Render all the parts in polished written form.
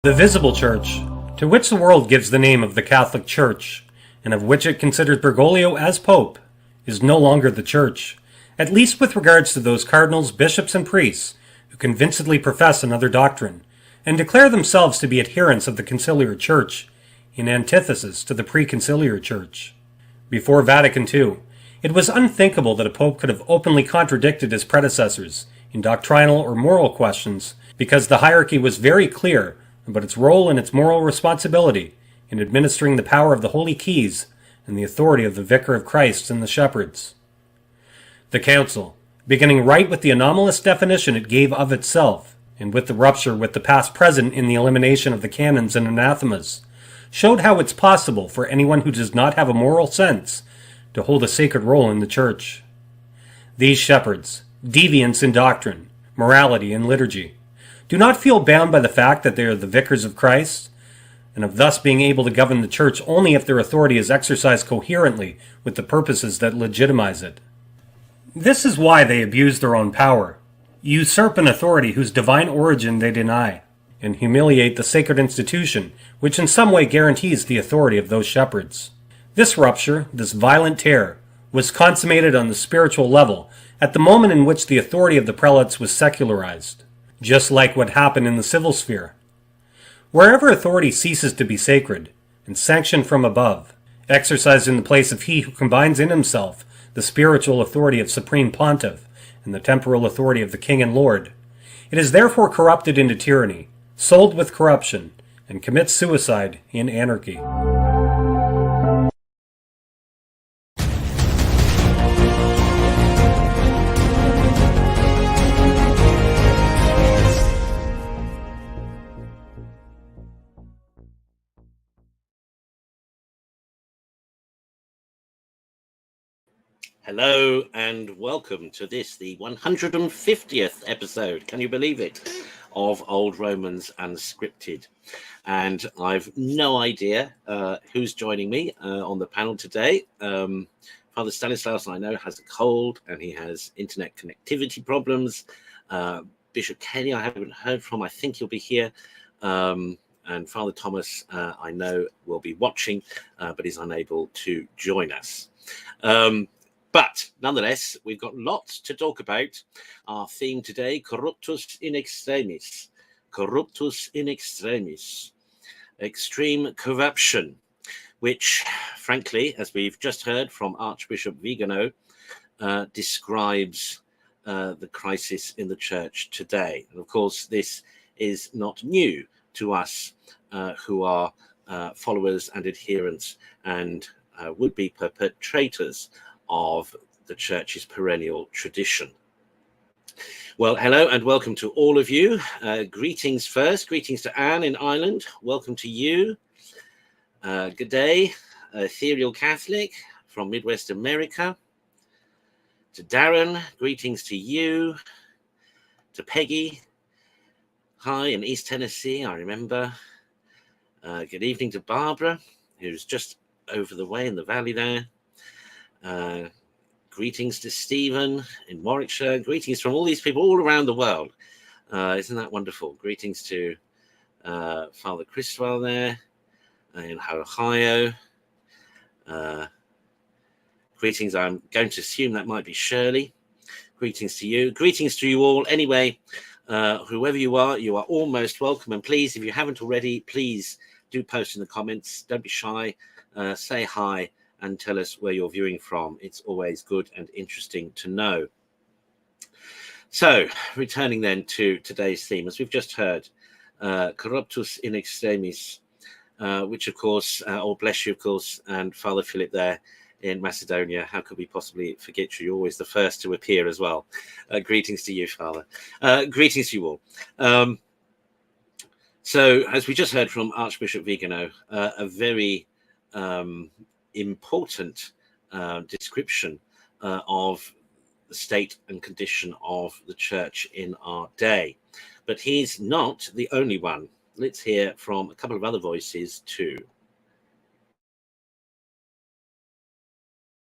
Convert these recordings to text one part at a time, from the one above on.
The visible church, to which the world gives the name of the Catholic Church, and of which it considers Bergoglio as Pope, is no longer the Church, at least with regards to those cardinals, bishops, and priests who convincedly profess another doctrine, and declare themselves to be adherents of the conciliar Church, in antithesis to the preconciliar Church. Before Vatican II, it was unthinkable that a pope could have openly contradicted his predecessors in doctrinal or moral questions, because the hierarchy was very clear about its role and its moral responsibility in administering the power of the Holy Keys and the authority of the Vicar of Christ and the shepherds. The Council, beginning right with the anomalous definition it gave of itself, and with the rupture with the past present in the elimination of the canons and anathemas, showed how it's possible for anyone who does not have a moral sense to hold a sacred role in the Church. These shepherds, deviants in doctrine, morality, and liturgy, do not feel bound by the fact that they are the vicars of Christ, and of thus being able to govern the Church only if their authority is exercised coherently with the purposes that legitimize it. This is why they abuse their own power, usurp an authority whose divine origin they deny, and humiliate the sacred institution which in some way guarantees the authority of those shepherds. This rupture, this violent tear, was consummated on the spiritual level at the moment in which the authority of the prelates was secularized, just like what happened in the civil sphere. Wherever authority ceases to be sacred and sanctioned from above, exercised in the place of he who combines in himself the spiritual authority of supreme pontiff and the temporal authority of the king and lord, it is therefore corrupted into tyranny, sold with corruption, and commits suicide in anarchy. Hello and welcome to this, the 150th episode, can you believe it, of Old Romans Unscripted. And I've no idea who's joining me on the panel today. Father Stanislaus, I know, has a cold and he has internet connectivity problems. Bishop Kenny, I haven't heard from. I think he'll be here. And Father Thomas, I know, will be watching, but is unable to join us. But nonetheless, we've got lots to talk about. Our theme today, corruptus in extremis. Corruptus in extremis. Extreme corruption, which, frankly, as we've just heard from Archbishop Vigano, describes the crisis in the church today. And of course, this is not new to us who are followers and adherents and would-be perpetrators of the church's perennial tradition. Well, hello and welcome to all of you. Greetings first. Greetings to Anne in Ireland. Welcome to you. Good day, Ethereal Catholic from Midwest America. To Darren, greetings to you. To Peggy, hi in East Tennessee, I remember. Good evening to Barbara, who's just over the way in the valley there. Greetings to Stephen in Warwickshire. Greetings from all these people all around the world. Isn't that wonderful? Greetings to Father Christwell there in Ohio. Greetings, I'm going to assume that might be Shirley. Greetings to you. Greetings to you all. Anyway, whoever you are all most welcome. And please, if you haven't already, please do post in the comments. Don't be shy. Say hi and tell us where you're viewing from. It's always good and interesting to know. So, returning then to today's theme, as we've just heard, corruptus in extremis, which of course, oh bless you, of course, and Father Philip there in Macedonia. How could we possibly forget you? You're always the first to appear as well. Greetings to you, Father. Greetings to you all. So, as we just heard from Archbishop Vigano, a very important description of the state and condition of the church in our day. But he's not the only one. Let's hear from a couple of other voices too.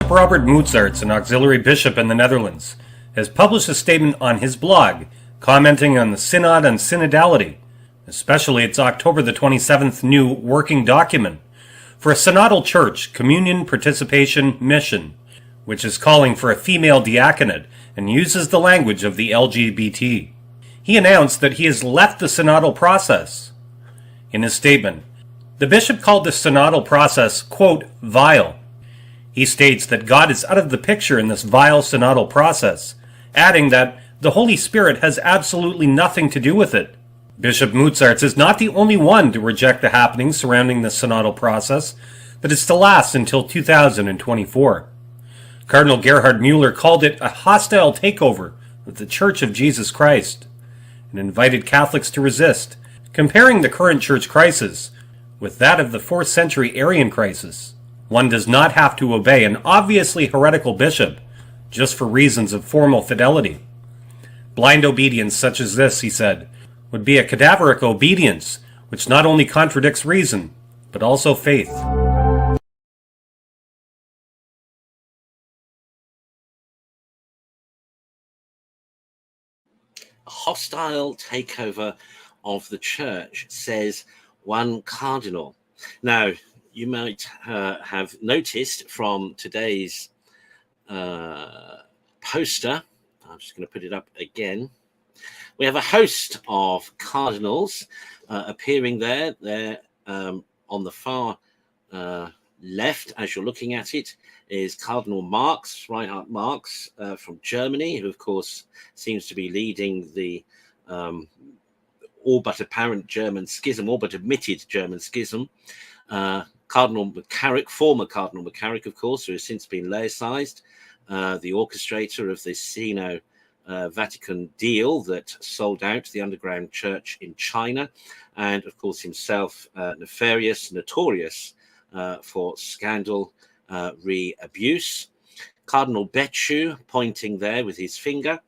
Robert Moetzarts, an auxiliary bishop in the Netherlands, has published a statement on his blog commenting on the Synod and synodality, especially its October the 27th new working document for a synodal church, communion, participation, mission, which is calling for a female diaconate and uses the language of the LGBT. He announced that he has left the synodal process. In his statement, the bishop called the synodal process, quote, vile. He states that God is out of the picture in this vile synodal process, adding that the Holy Spirit has absolutely nothing to do with it. Bishop Mutzarts is not the only one to reject the happenings surrounding the synodal process that is to last until 2024. Cardinal Gerhard Müller called it a hostile takeover of the Church of Jesus Christ and invited Catholics to resist, comparing the current church crisis with that of the 4th century Arian crisis. One does not have to obey an obviously heretical bishop just for reasons of formal fidelity. Blind obedience such as this, he said, would be a cadaveric obedience which not only contradicts reason, but also faith. A hostile takeover of the church, says one cardinal. Now, you might have noticed from today's poster, I'm just going to put it up again. We have a host of cardinals appearing there. They're on the far left, as you're looking at it, is Cardinal Marx, Reinhard Marx from Germany, who, of course, seems to be leading the all but apparent German schism, all but admitted German schism. Cardinal McCarrick, former Cardinal McCarrick, of course, who has since been laicized, the orchestrator of the Sino-Vatican deal that sold out the underground church in China, and, of course, himself notorious for scandal, re-abuse. Cardinal Becciu pointing there with his finger.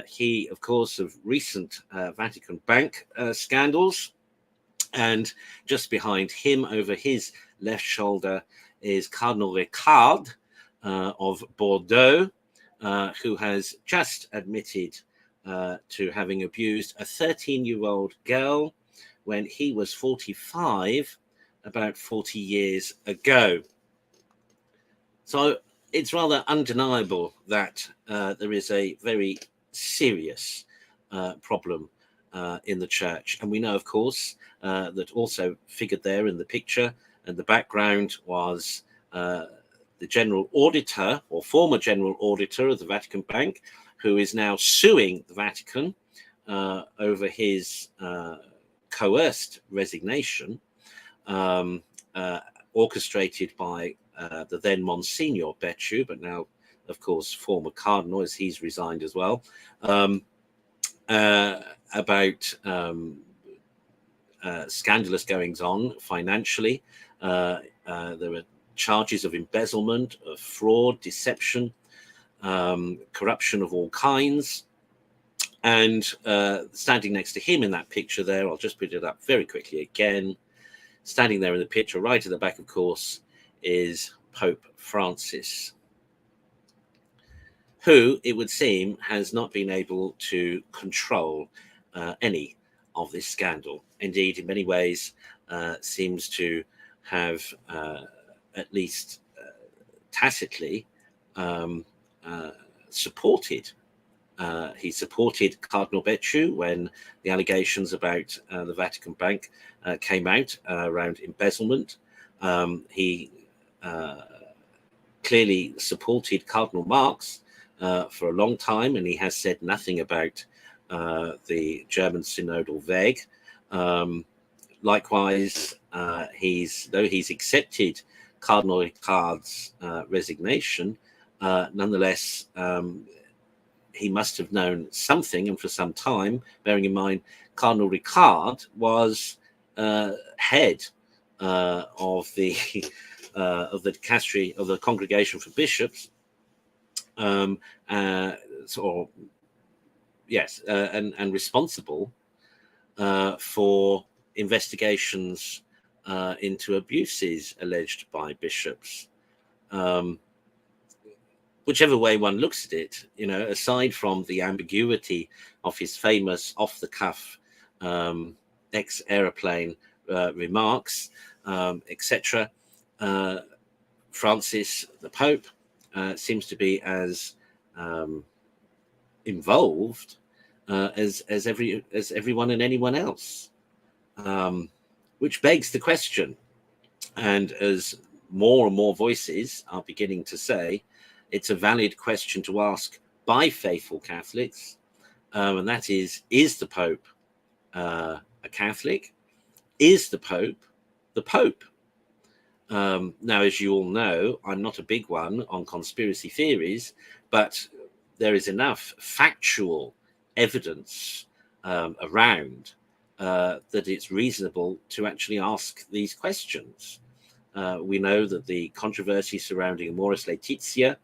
He, of course, of recent Vatican Bank scandals. And just behind him, over his left shoulder, is Cardinal Ricard of Bordeaux, who has just admitted to having abused a 13-year-old girl when he was 45, about 40 years ago. So it's rather undeniable that there is a very serious problem in the church. And we know, of course, that also figured there in the picture and the background was the general auditor or former general auditor of the Vatican Bank, who is now suing the Vatican over his coerced resignation, orchestrated by the then Monsignor Becciu, but now, of course, former cardinal, as he's resigned as well, about scandalous goings on financially. There were charges of embezzlement, of fraud, deception, corruption of all kinds. And standing next to him in that picture there, I'll just put it up very quickly again, standing there in the picture right at the back, of course, is Pope Francis, who, it would seem, has not been able to control any of this scandal. Indeed, in many ways, seems to have, at least tacitly, supported. He supported Cardinal Becciu when the allegations about the Vatican Bank came out around embezzlement. He clearly supported Cardinal Marx for a long time, and he has said nothing about the German Synodal Weg. Likewise, though he's accepted Cardinal Ricard's resignation, nonetheless, he must have known something, and for some time, bearing in mind Cardinal Ricard was head of the dicastery of the Congregation for Bishops, and responsible for investigations into abuses alleged by bishops. Whichever way one looks at it, aside from the ambiguity of his famous off-the-cuff ex-aeroplane remarks, etc. Francis, the Pope, seems to be as involved as everyone and anyone else, which begs the question. And as more and more voices are beginning to say, it's a valid question to ask by faithful Catholics, and that is the Pope a Catholic? Is the Pope the Pope? Now, as you all know, I'm not a big one on conspiracy theories, but there is enough factual evidence around that it's reasonable to actually ask these questions. We know that the controversy surrounding Amoris Laetitia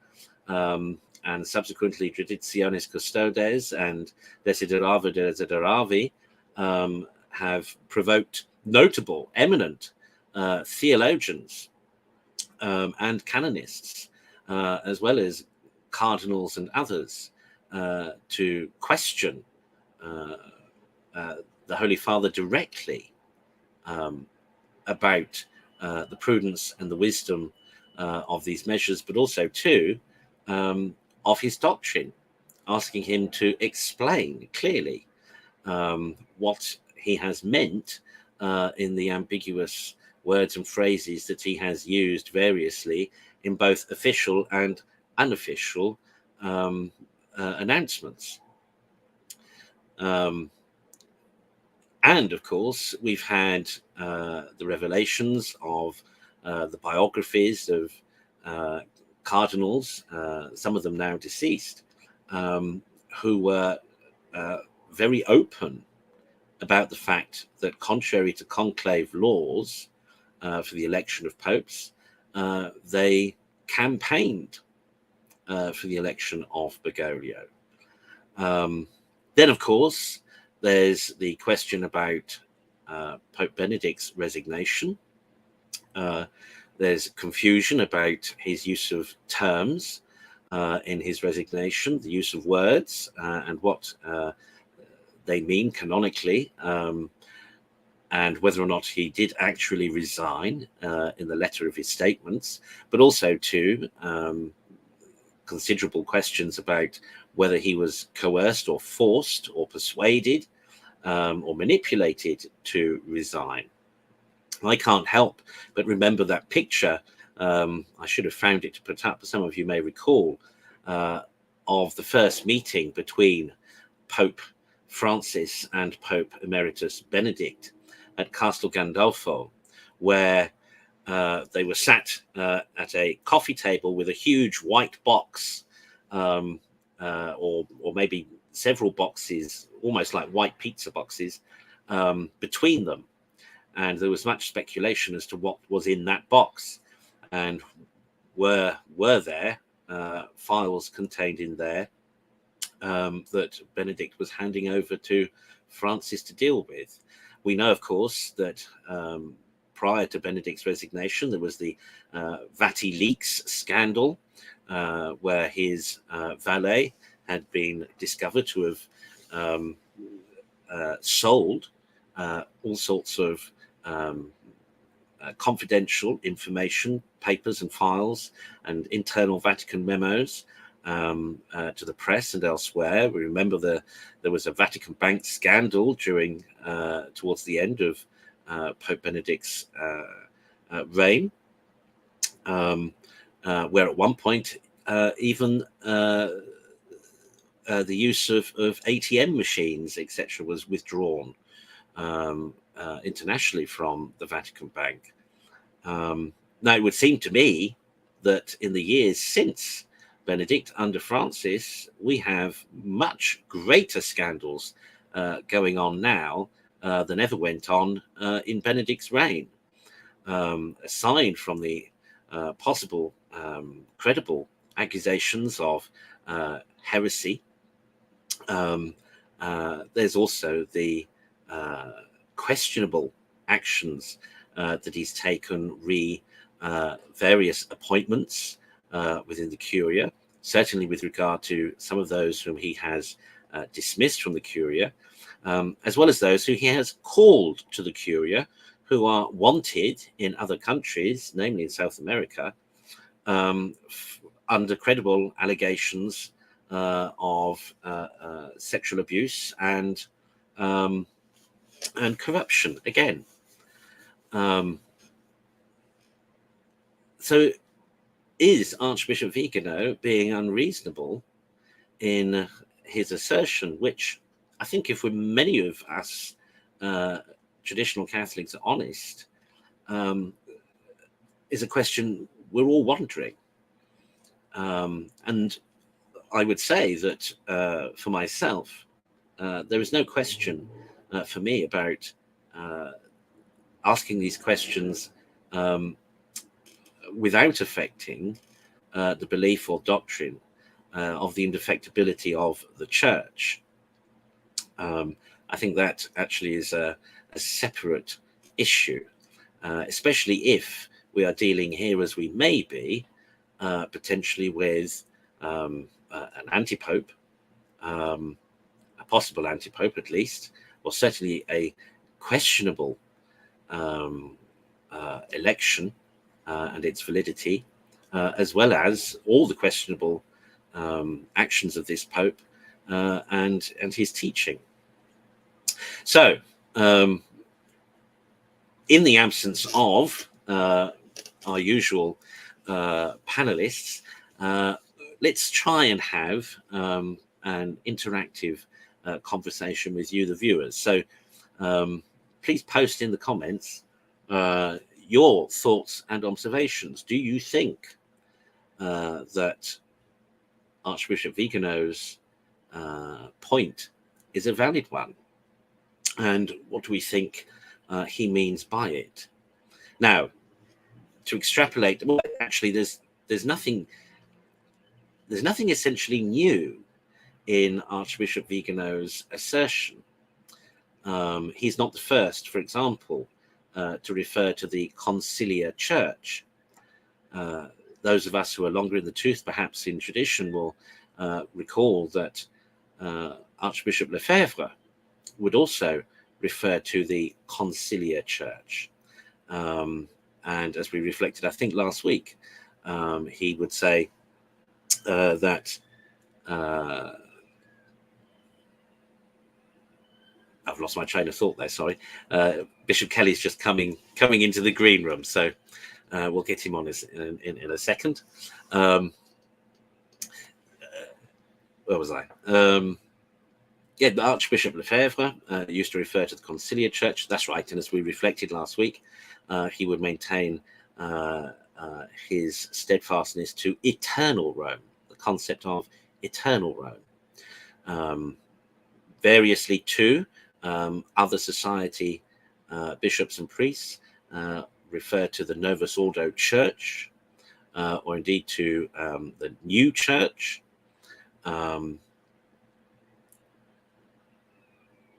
and subsequently Traditionis Custodes and Desiderava Desideravi have provoked notable, eminent theologians and canonists, as well as cardinals and others, to question the Holy Father directly about the prudence and the wisdom of these measures, but also too of his doctrine, asking him to explain clearly what he has meant in the ambiguous words and phrases that he has used variously in both official and unofficial announcements. And of course, we've had the revelations of the biographies of cardinals, some of them now deceased, who were very open about the fact that, contrary to conclave laws for the election of popes, they campaigned for the election of Bergoglio. Then, of course, there's the question about Pope Benedict's resignation. There's confusion about his use of terms in his resignation, the use of words and what they mean canonically, and whether or not he did actually resign in the letter of his statements, but also too considerable questions about whether he was coerced or forced or persuaded or manipulated to resign. I can't help but remember that picture. I should have found it to put up, but some of you may recall, of the first meeting between Pope Francis and Pope Emeritus Benedict at Castel Gandolfo, where they were sat at a coffee table with a huge white box, or maybe several boxes, almost like white pizza boxes, between them. And there was much speculation as to what was in that box, and were there files contained in there that Benedict was handing over to Francis to deal with. We know, of course, that prior to Benedict's resignation, there was the Vati Leaks scandal, where his valet had been discovered to have sold all sorts of confidential information, papers and files, and internal Vatican memos to the press and elsewhere. We remember there was a Vatican Bank scandal during towards the end of Pope Benedict's reign, where at one point even the use of ATM machines, etc., was withdrawn internationally from the Vatican Bank. Now, it would seem to me that in the years since Benedict under Francis, we have much greater scandals going on now than ever went on in Benedict's reign. Aside from the possible credible accusations of heresy, there's also the questionable actions that he's taken various appointments within the Curia, certainly with regard to some of those whom he has dismissed from the curia, as well as those who he has called to the curia, who are wanted in other countries, namely in South America, under credible allegations of sexual abuse and corruption again. So is Archbishop Vigano being unreasonable in his assertion, which I think if many of us traditional Catholics are honest, is a question we're all wondering. And I would say that for myself, there is no question for me about asking these questions without affecting the belief or doctrine of the indefectibility of the Church. I think that actually is a separate issue, especially if we are dealing here, as we may be, potentially with an anti-pope, a possible anti-pope at least, or certainly a questionable election and its validity, as well as all the questionable actions of this pope and his teaching. So, in the absence of our usual panelists, let's try and have an interactive conversation with you, the viewers. So please post in the comments your thoughts and observations. Do you think that Archbishop Vigano's point is a valid one? And what do we think he means by it? Now, to extrapolate, well, actually, there's nothing essentially new in Archbishop Vigano's assertion. He's not the first, for example, to refer to the conciliar church. Those of us who are longer in the tooth, perhaps in tradition, will recall that Archbishop Lefebvre would also refer to the conciliar church. And as we reflected, I think last week, he would say that I've lost my train of thought there, sorry. Bishop Kelly's just coming into the green room, so we'll get him on in a second. Where was I? Yeah, Archbishop Lefebvre used to refer to the conciliar church. That's right. And as we reflected last week, he would maintain his steadfastness to eternal Rome, the concept of eternal Rome. Variously, too, other society bishops and priests refer to the Novus Ordo Church, or indeed to the New Church.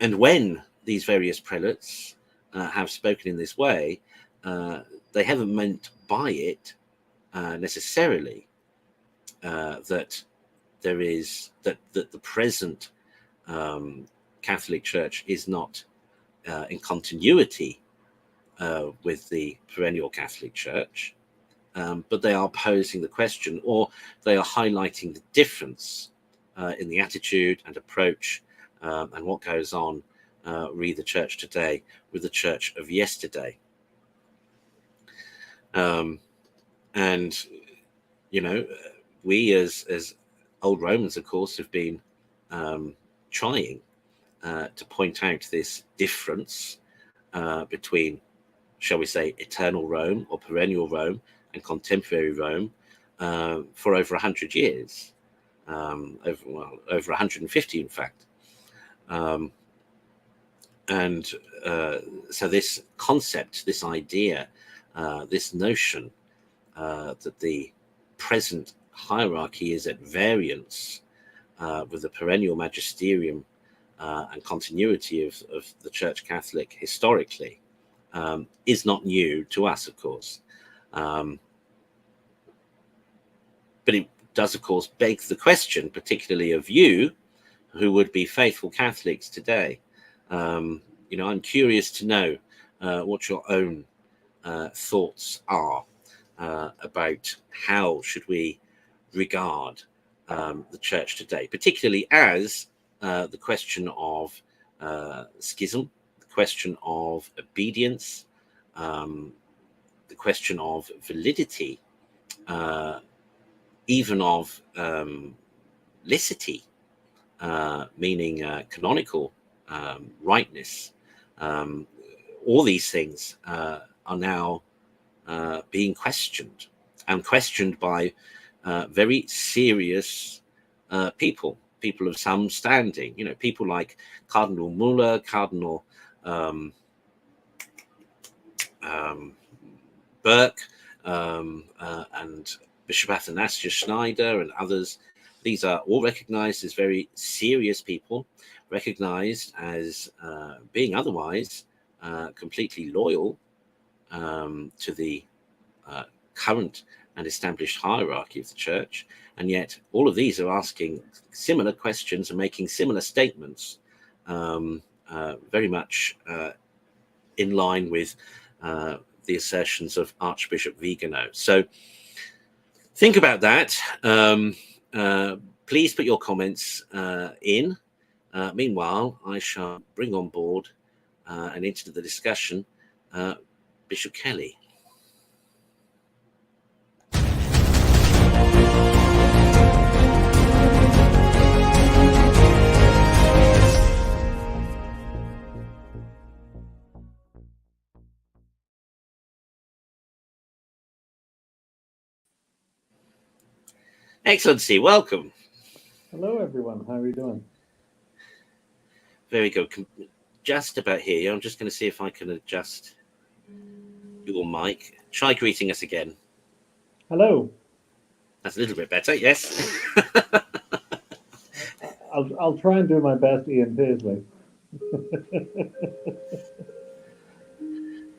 And when these various prelates have spoken in this way, they haven't meant by it necessarily that there is that the present Catholic Church is not in continuity with the perennial Catholic Church, but they are posing the question, or they are highlighting the difference in the attitude and approach and what goes on re the church today with the church of yesterday. And you know, we as Old Romans, of course, have been trying to point out this difference between, shall we say, eternal Rome or perennial Rome and contemporary Rome for over 100 years, over 150 in fact. So this concept, this idea, this notion that the present hierarchy is at variance with the perennial magisterium and continuity of the Church Catholic historically is not new to us, of course. But it does, of course, beg the question, particularly of you who would be faithful Catholics today. I'm curious to know what your own thoughts are about how should we regard the church today, particularly as the question of schism, the question of obedience, the question of validity, even of licity, meaning canonical rightness. All these things are now being questioned, and questioned by very serious people of some standing. People like Cardinal Muller, Cardinal Burke, and Bishop Athanasius Schneider and others. These are all recognized as very serious people, recognized as being otherwise completely loyal to the current and established hierarchy of the church. And yet all of these are asking similar questions and making similar statements, very much in line with the assertions of Archbishop Vigano. So think about that. Please put your comments in. Meanwhile, I shall bring on board and into the discussion Bishop Kelly. Excellency, welcome. Hello, everyone. How are you doing? Very good. Just about here. I'm just going to see if I can adjust your mic. Try greeting us again. Hello. That's a little bit better. Yes. I'll try and do my best, Ian Paisley.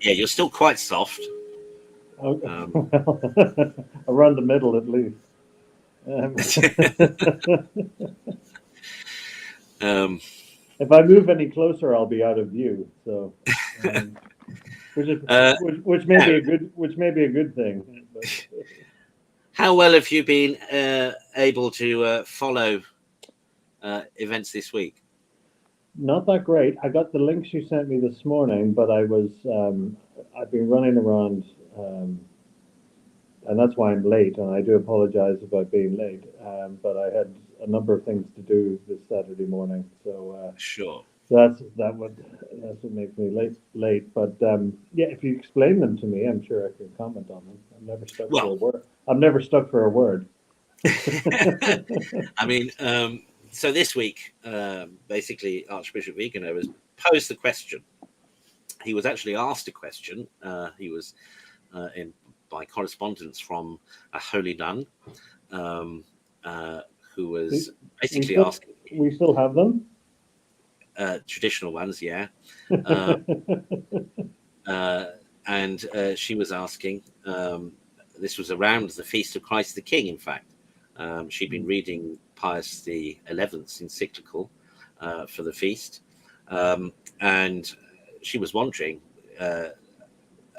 Yeah, you're still quite soft. Okay. Well, around the middle, at least. If I move any closer, I'll be out of view. So, which may be a good thing. But. How well have you been able to follow events this week? Not that great. I got the links you sent me this morning, but I've been running around, and that's why I'm late. And I do apologize about being late. But I had a number of things to do this Saturday morning. So sure. That's what makes me late. But yeah, if you explain them to me, I'm sure I can comment on them. I'm never stuck for a word. I'm never stuck for a word. I mean, so this week, basically, Archbishop Vigano has posed the question. He was actually asked a question. He was by correspondence from a holy nun, who was basically asking. We still have them. Traditional ones, yeah. And she was asking, this was around the Feast of Christ the King, in fact. She'd been reading Pius XI's encyclical for the feast. And she was wondering,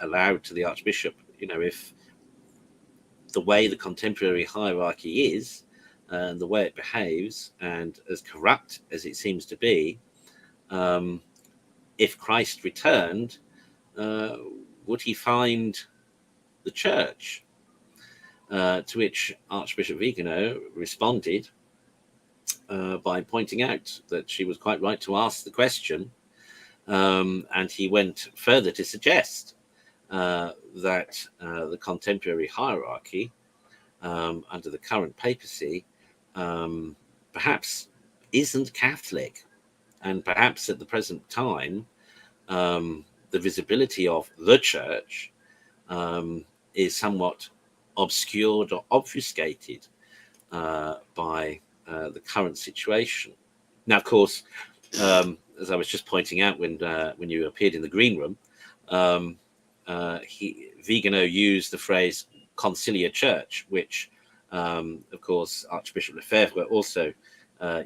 aloud to the Archbishop, if the way the contemporary hierarchy is, and the way it behaves, and as corrupt as it seems to be, if Christ returned, would he find the church? To which Archbishop Vigano responded by pointing out that she was quite right to ask the question. And he went further to suggest that the contemporary hierarchy under the current papacy perhaps isn't Catholic. And perhaps at the present time, the visibility of the church is somewhat obscured or obfuscated by the current situation. Now, of course, as I was just pointing out when you appeared in the green room, Vigano used the phrase conciliar church, which, of course, Archbishop Lefebvre also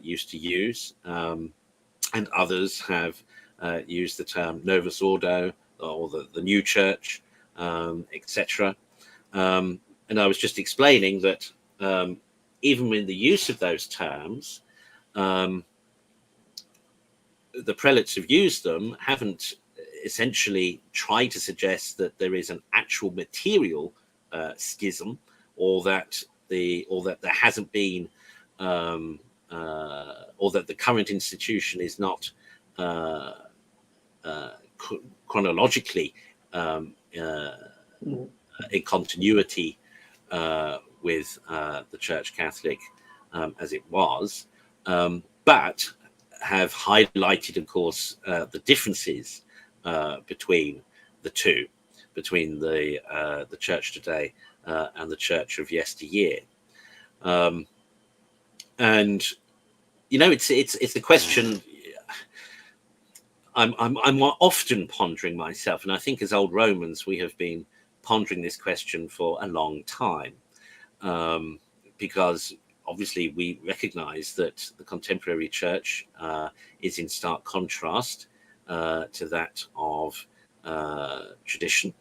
used to use, and others have used the term Novus Ordo, or the new church, etc. And I was just explaining that even in the use of those terms, the prelates who've used them haven't essentially tried to suggest that there is an actual material schism, or that there hasn't been, or that the current institution is not chronologically in continuity with the Church Catholic as it was, but have highlighted, of course, the differences between the two, between the Church today and the Church of yesteryear. And it's a question I'm often pondering myself, and I think as Old Romans we have been pondering this question for a long time, because obviously we recognize that the contemporary church is in stark contrast to that of tradition.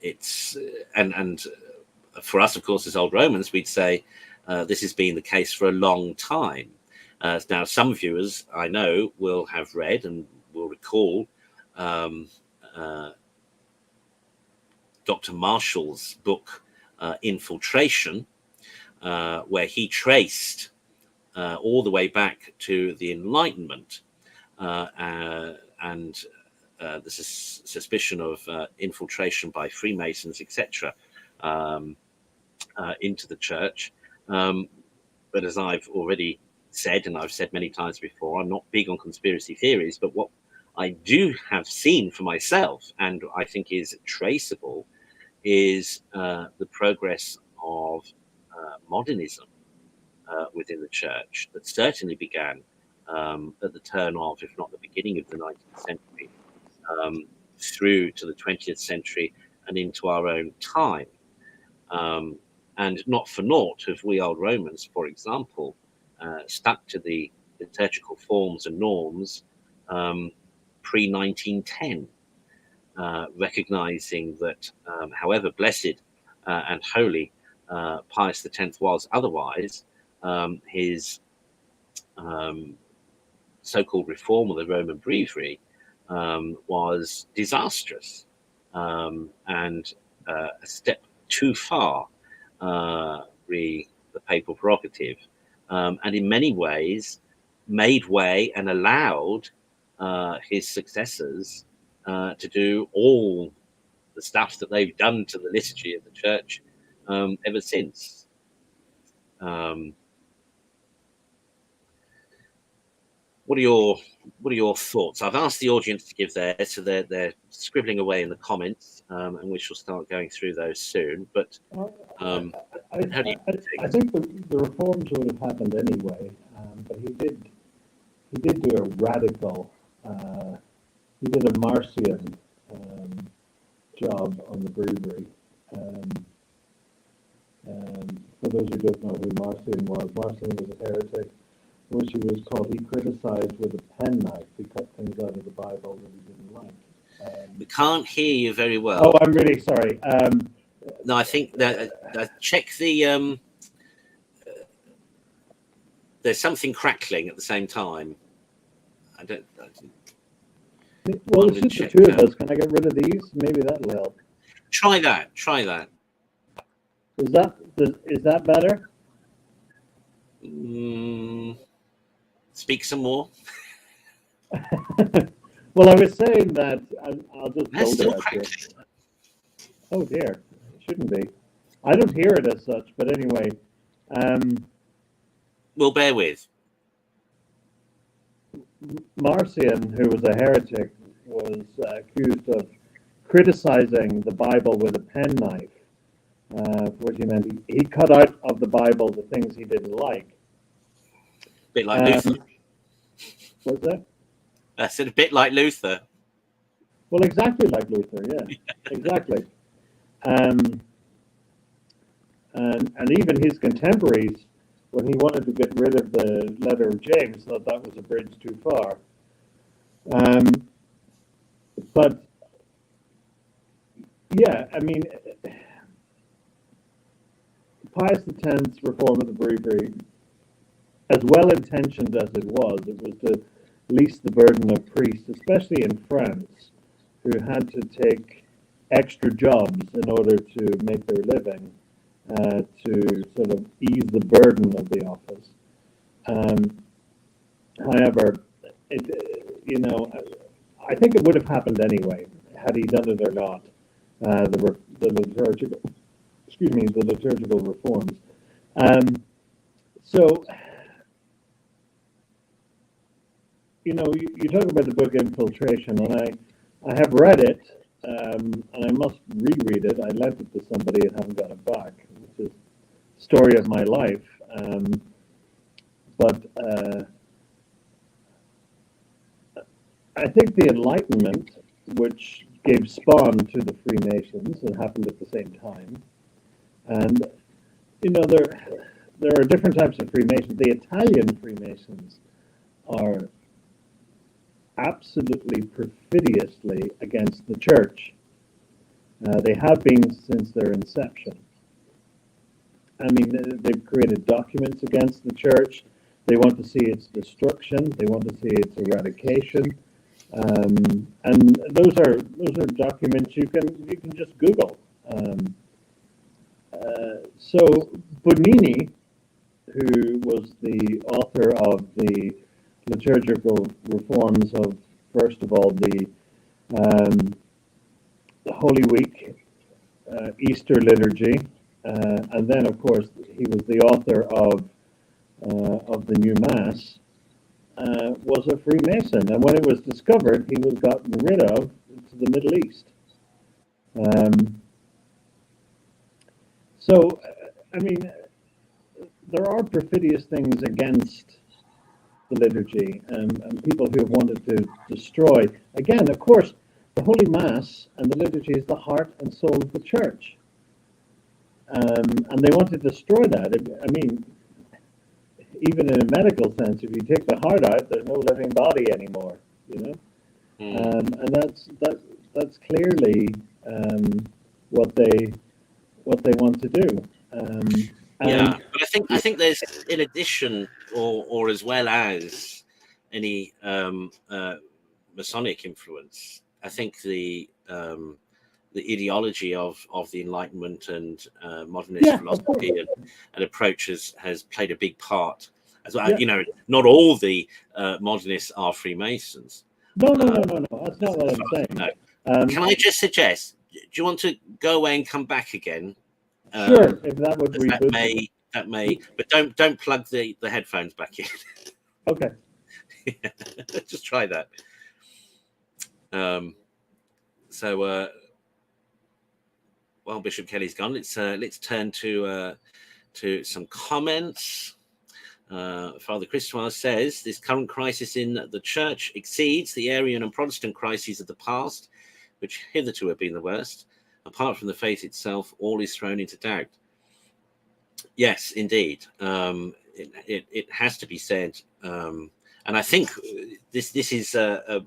It's and for us, of course, as Old Romans, we'd say this has been the case for a long time. Now, some viewers I know will have read and will recall Dr. Marshall's book, Infiltration, where he traced all the way back to the Enlightenment and the suspicion of infiltration by Freemasons, etc., into the church. But as I've already said, and I've said many times before, I'm not big on conspiracy theories, but what I do have seen for myself, and I think is traceable, is the progress of modernism within the church that certainly began at the turn of, if not the beginning of the 19th century, through to the 20th century and into our own time. And not for naught have we Old Romans, for example, stuck to the liturgical forms and norms pre-1910, recognizing that however blessed and holy Pius X was otherwise, his so-called reform of the Roman Breviary was disastrous and a step too far re the papal prerogative, and in many ways made way and allowed his successors to do all the stuff that they've done to the liturgy of the church ever since. What are your thoughts? I've asked the audience to give theirs, so they're scribbling away in the comments, and we shall start going through those soon. But how do you think? I think the reforms would have happened anyway, but he did do a radical, he did a Marcion job on the breviary. For those who don't know who Marcion was a heretic, which he was called. He criticized with a penknife. He cut things out of the Bible that he didn't like. We can't hear you very well. Oh, I'm really sorry. No, I think that check the. There's something crackling at the same time. Well, it's just the two of us. Can I get rid of these? Maybe that'll help. Try that. Is that better? Speak some more. Well, I was saying that I'll just That's still go there. crackling. Oh dear, it shouldn't be. I don't hear it as such, but anyway. We'll bear with. Marcion, who was a heretic, was accused of criticizing the Bible with a penknife. What he meant, he cut out of the Bible the things he didn't like. A bit like Luther. What's that? I said a bit like Luther. Well, exactly like Luther, yeah, exactly. And even his contemporaries when he wanted to get rid of the letter of James, thought that was a bridge too far. But yeah, I mean, Pius X's reform of the breviary, as well intentioned as it was to lessen the burden of priests, especially in France, who had to take extra jobs in order to make their living, to sort of ease the burden of the office. However, I think it would have happened anyway, had he done it or not. The liturgical reforms. So, you talk about the book Infiltration, and I have read it, and I must reread it. I lent it to somebody and haven't got it back, which is the story of my life. But I think the Enlightenment, which gave spawn to the Freemasons, and happened at the same time, and there are different types of Freemasons. The Italian Freemasons are absolutely perfidiously against the church. They have been since their inception. I mean, they've created documents against the church. They want to see its destruction. They want to see its eradication. And those are documents you can just Google. So Bonini, who was the author of the liturgical reforms of, first of all, the Holy Week, Easter liturgy, and then, of course, he was the author of the New Mass, was a Freemason. And when it was discovered, he was gotten rid of to the Middle East. So, I mean, there are perfidious things against the liturgy, and people who have wanted to destroy. Again, of course, the Holy Mass and the liturgy is the heart and soul of the church. And they want to destroy that. I mean, even in a medical sense, if you take the heart out, there's no living body anymore, and that's clearly what they want to do. Yeah, but I think there's, in addition, or as well as any Masonic influence, I think the ideology of the Enlightenment and modernist philosophy and approach has played a big part as well. Yeah. Not all the modernists are Freemasons. No. That's not what I'm saying. No. Can I just suggest? Do you want to go away and come back again? Sure, if that would reboot. That may, but don't plug the headphones back in. Okay. Just try that. While Bishop Kelly's gone, let's turn to some comments. Father Christois says this current crisis in the church exceeds the Arian and Protestant crises of the past, which hitherto have been the worst. Apart from the faith itself, all is thrown into doubt. Yes, indeed. It has to be said, and I think this is I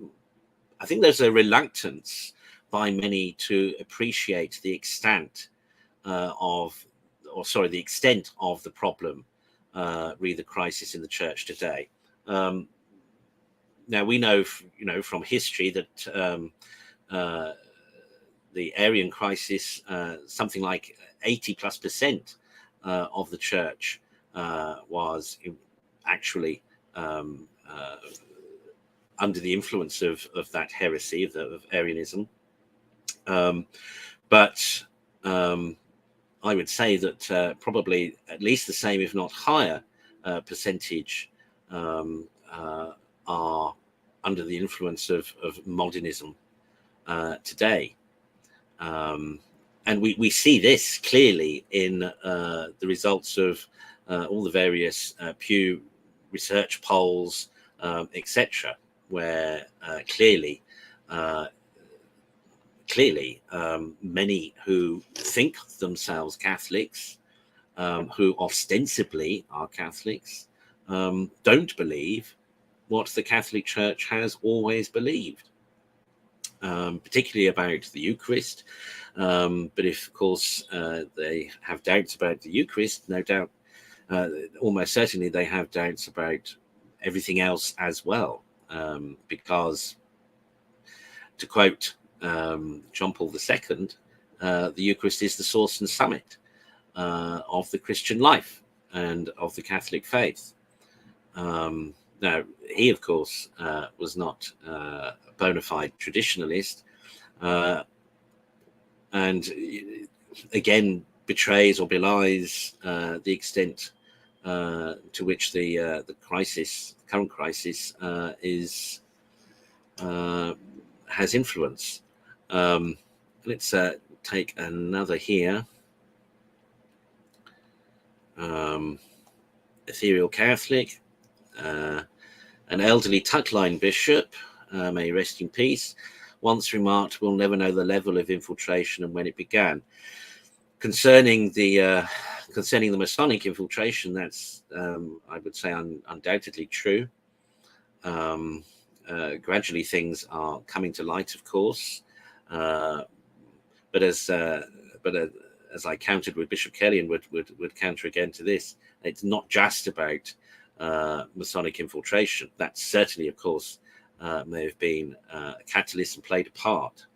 think there's a reluctance by many to appreciate the extent of the problem, re the crisis in the church today. Now we know, from history that the Arian crisis, something like 80+% of the church was actually under the influence of that heresy of Arianism. But I would say that probably at least the same, if not higher, percentage are under the influence of modernism today. And we see this clearly in the results of all the various Pew Research polls, etc., where clearly many who think themselves Catholics who ostensibly are Catholics, don't believe what the Catholic Church has always believed, particularly about the Eucharist. But if, of course, they have doubts about the Eucharist, no doubt, almost certainly they have doubts about everything else as well, because, to quote John Paul II, the Eucharist is the source and summit of the Christian life and of the Catholic faith. Now, he, of course, was not a bona fide traditionalist, and again betrays or belies the extent to which the current crisis, has influence. Let's take another here. Ethereal Catholic, an elderly tuck-line bishop, may he rest in peace, once remarked, "We'll never know the level of infiltration and when it began." Concerning the Masonic infiltration, that's I would say undoubtedly true. Gradually things are coming to light, of course, but as I countered with Bishop Kelly and would counter again to this, it's not just about Masonic infiltration. That certainly, of course, may have been a catalyst and played a part,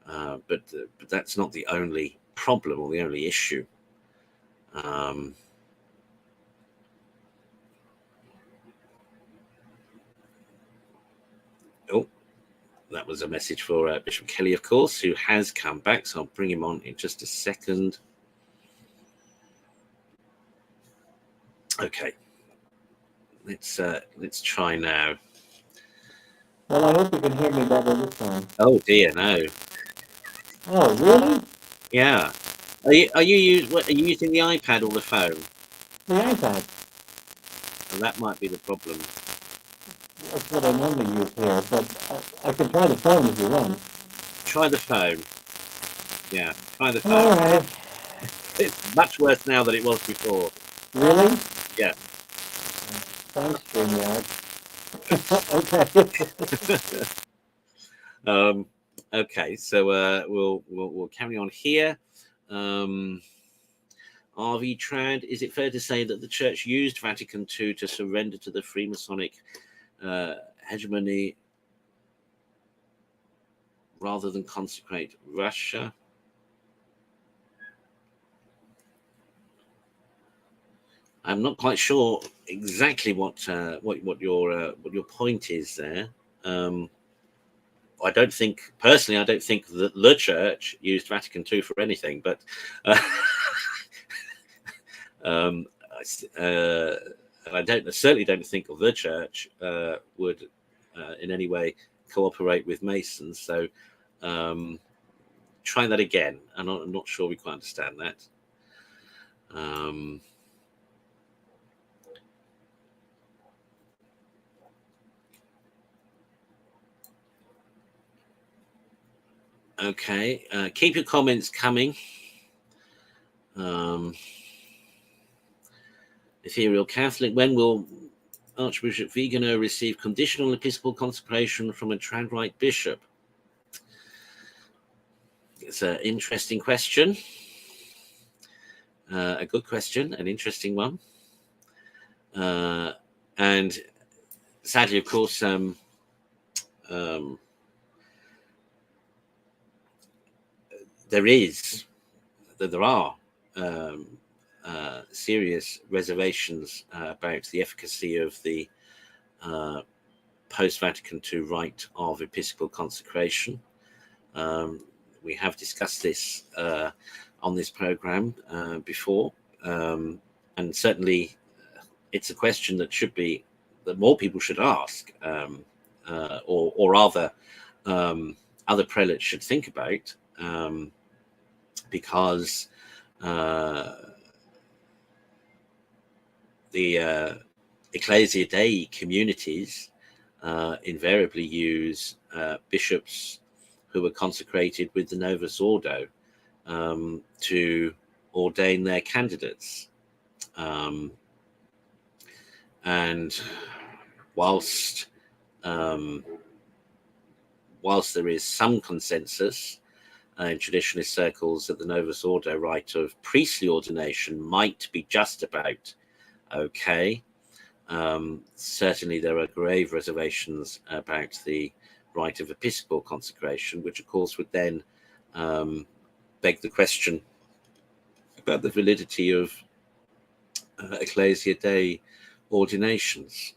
but that's not the only problem or the only issue. Oh, that was a message for Bishop Kelly, of course, who has come back, so I'll bring him on in just a second. Okay, let's try now. Well, I hope you can hear me better this time. Oh dear, no. Oh, really? Yeah. Are you using the iPad or the phone? The iPad. And that might be the problem. That's what I normally use here, but I can try the phone if you want. Try the phone. Yeah, try the phone. All right. It's much worse now than it was before. Really? Yeah. Thanks, StreamYard. Okay. Okay, so we'll carry on here. RV Trad, is it fair to say that the Church used Vatican II to surrender to the Freemasonic hegemony rather than consecrate Russia? I'm not quite sure exactly what your point is there. I don't think that the Church used Vatican II for anything, but and I certainly don't think the Church would in any way cooperate with Masons. So try that again. I'm not sure we quite understand that. Okay, keep your comments coming. Ethereal Catholic, when will Archbishop Vigano receive conditional episcopal consecration from a Trad-Rite bishop? It's an interesting question. A good question, an interesting one. And sadly, of course, there are serious reservations about the efficacy of the post-Vatican II rite of episcopal consecration. We have discussed this on this program before, and certainly it's a question that more people should ask, or rather other prelates should think about, because the Ecclesia Dei communities invariably use bishops who were consecrated with the Novus Ordo to ordain their candidates. And whilst there is some consensus in traditionalist circles that the Novus Ordo rite of priestly ordination might be just about okay, certainly there are grave reservations about the rite of episcopal consecration, which of course would then beg the question about the validity of Ecclesia Dei ordinations.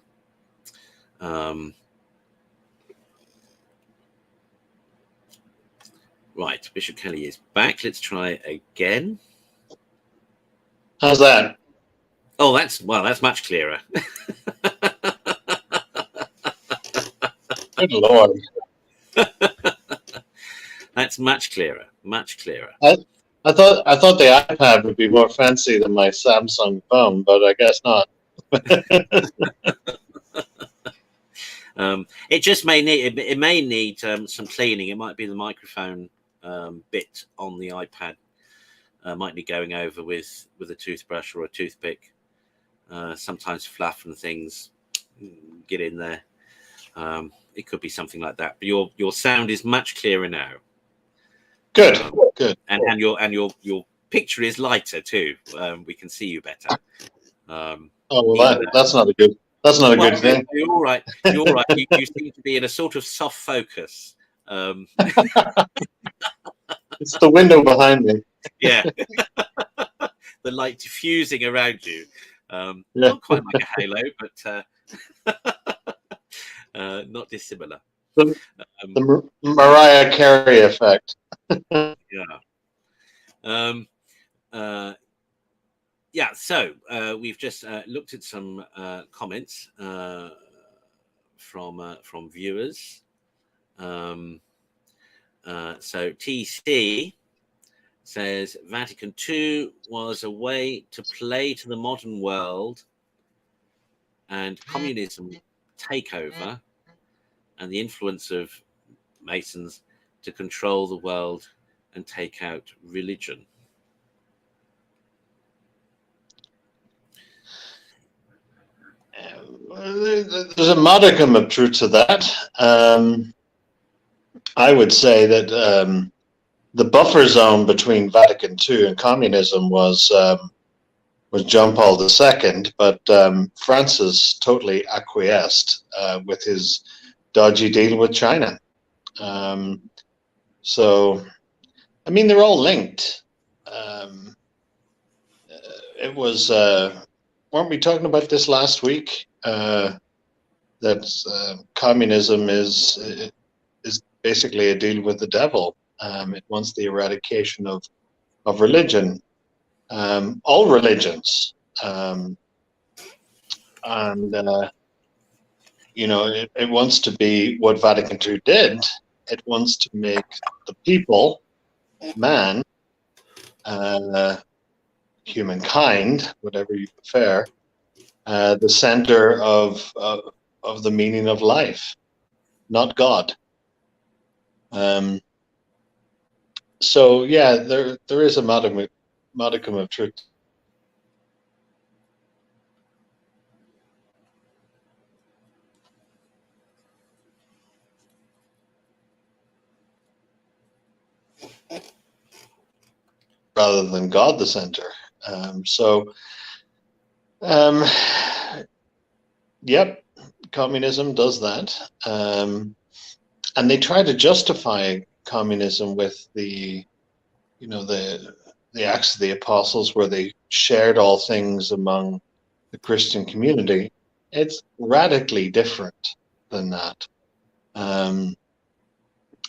Right, Bishop Kelly is back. Let's try again. How's that? Oh, that's much clearer. Good Lord. That's much clearer. Much clearer. I thought the iPad would be more fancy than my Samsung phone, but I guess not. It just may need some cleaning. It might be the microphone bit on the iPad might be going over with a toothbrush or a toothpick. Sometimes fluff and things get in there. It could be something like that. But your sound is much clearer now. Good, good. And your picture is lighter too. We can see you better. Oh well, that's not a good. That's not a good thing. You're all right. You're all right. You seem to be in a sort of soft focus. It's the window behind me. Yeah. The light diffusing around you. Not quite like a halo, but not dissimilar. The Mariah Carey effect. Yeah. So we've just looked at some comments from viewers. So TC says Vatican II was a way to play to the modern world and communism takeover and the influence of Masons to control the world and take out religion. There's a modicum of truth to that. I would say that the buffer zone between Vatican II and communism was John Paul II, but Francis totally acquiesced with his dodgy deal with China. So, I mean, they're all linked. It was, weren't we talking about this last week? That communism is basically a deal with the devil. It wants the eradication of religion, all religions, and you know, it wants to be what Vatican II did. It wants to make the people, man, humankind, whatever you prefer, the center of the meaning of life, not God. So yeah, there is a modicum of truth. Rather than God the center. Yep, communism does that. And they try to justify communism with the Acts of the Apostles, where they shared all things among the Christian community. It's radically different than that.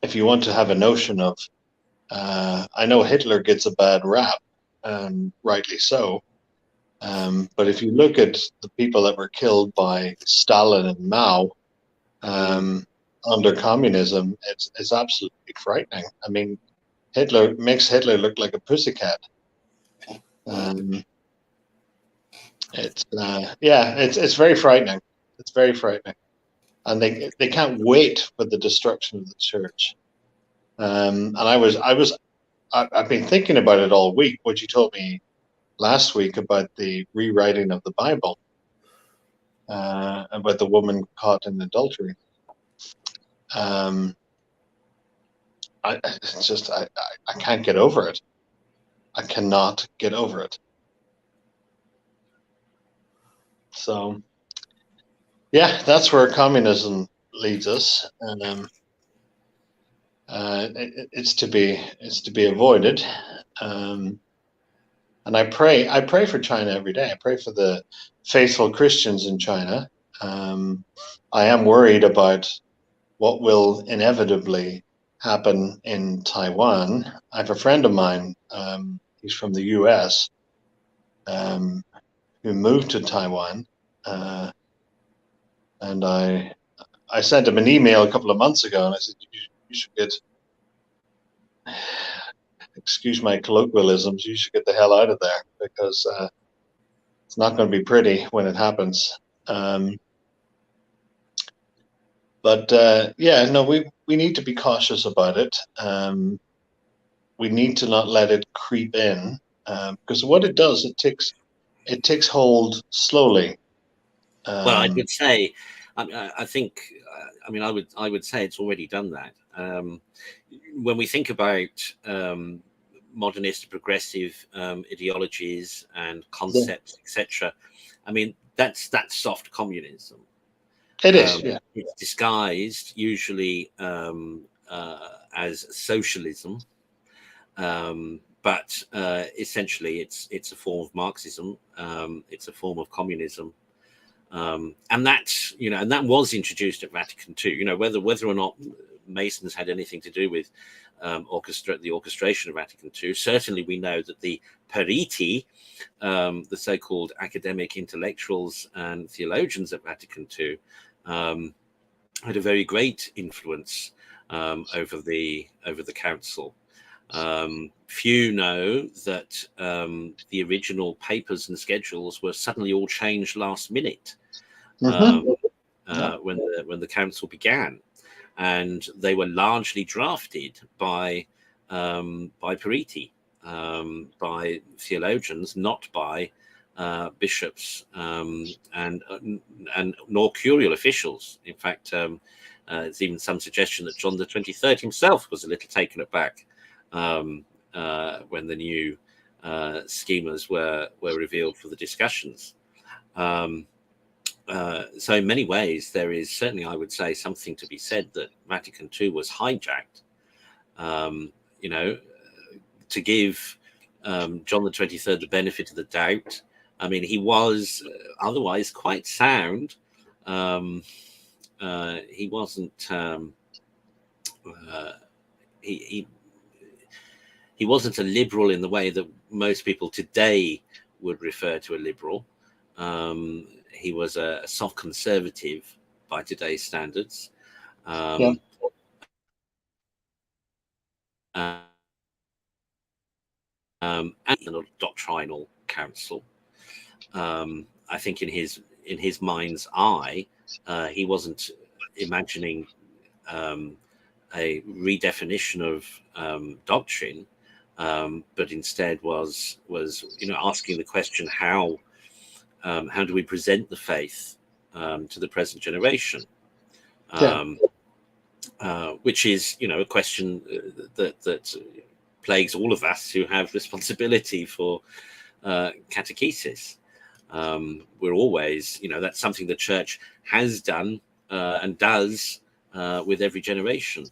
If you want to have a notion of, I know Hitler gets a bad rap, and rightly so. But if you look at the people that were killed by Stalin and Mao under communism, it's absolutely frightening. I mean, Hitler makes Hitler look like a pussycat. It's very frightening. It's very frightening, and they can't wait for the destruction of the church. And I was I've been thinking about it all week. What you told me last week about the rewriting of the Bible, about the woman caught in adultery. It's just I can't get over it. I cannot get over it. So, yeah, that's where communism leads us, and it's to be avoided. And I pray for China every day. I pray for the faithful Christians in China. I am worried about what will inevitably happen in Taiwan. I have a friend of mine, he's from the US, who moved to Taiwan, and I sent him an email a couple of months ago, and I said, you should get, excuse my colloquialisms, you should get the hell out of there, because it's not going to be pretty when it happens. But yeah, no, we need to be cautious about it. We need to not let it creep in, because what it does, it takes hold slowly. Well, I would say, I think, I would say it's already done that. When we think about modernist progressive ideologies and concepts, etc., I mean, that's soft communism. It is, yeah. It's disguised usually as socialism, but essentially it's a form of Marxism. It's a form of communism. And that's, and that was introduced at Vatican II. Whether or not Masons had anything to do with the orchestration of Vatican II, certainly we know that the periti, the so-called academic intellectuals and theologians at Vatican II, had a very great influence over the council. Few know that the original papers and schedules were suddenly all changed last minute when the council began, and they were largely drafted by periti, by theologians, not by bishops and nor curial officials. In fact, there's even some suggestion that John the 23rd himself was a little taken aback when the new schemas were revealed for the discussions. So in many ways, there is certainly, I would say, something to be said that Vatican II was hijacked, to give John the 23rd the benefit of the doubt. I mean, he was otherwise quite sound. He wasn't. He wasn't a liberal in the way that most people today would refer to a liberal. He was a soft conservative by today's standards. And a doctrinal council. I think in his mind's eye, he wasn't imagining a redefinition of doctrine, but instead was asking the question, how do we present the faith to the present generation? Which is a question that plagues all of us who have responsibility for catechesis. We're always, that's something the church has done and does with every generation.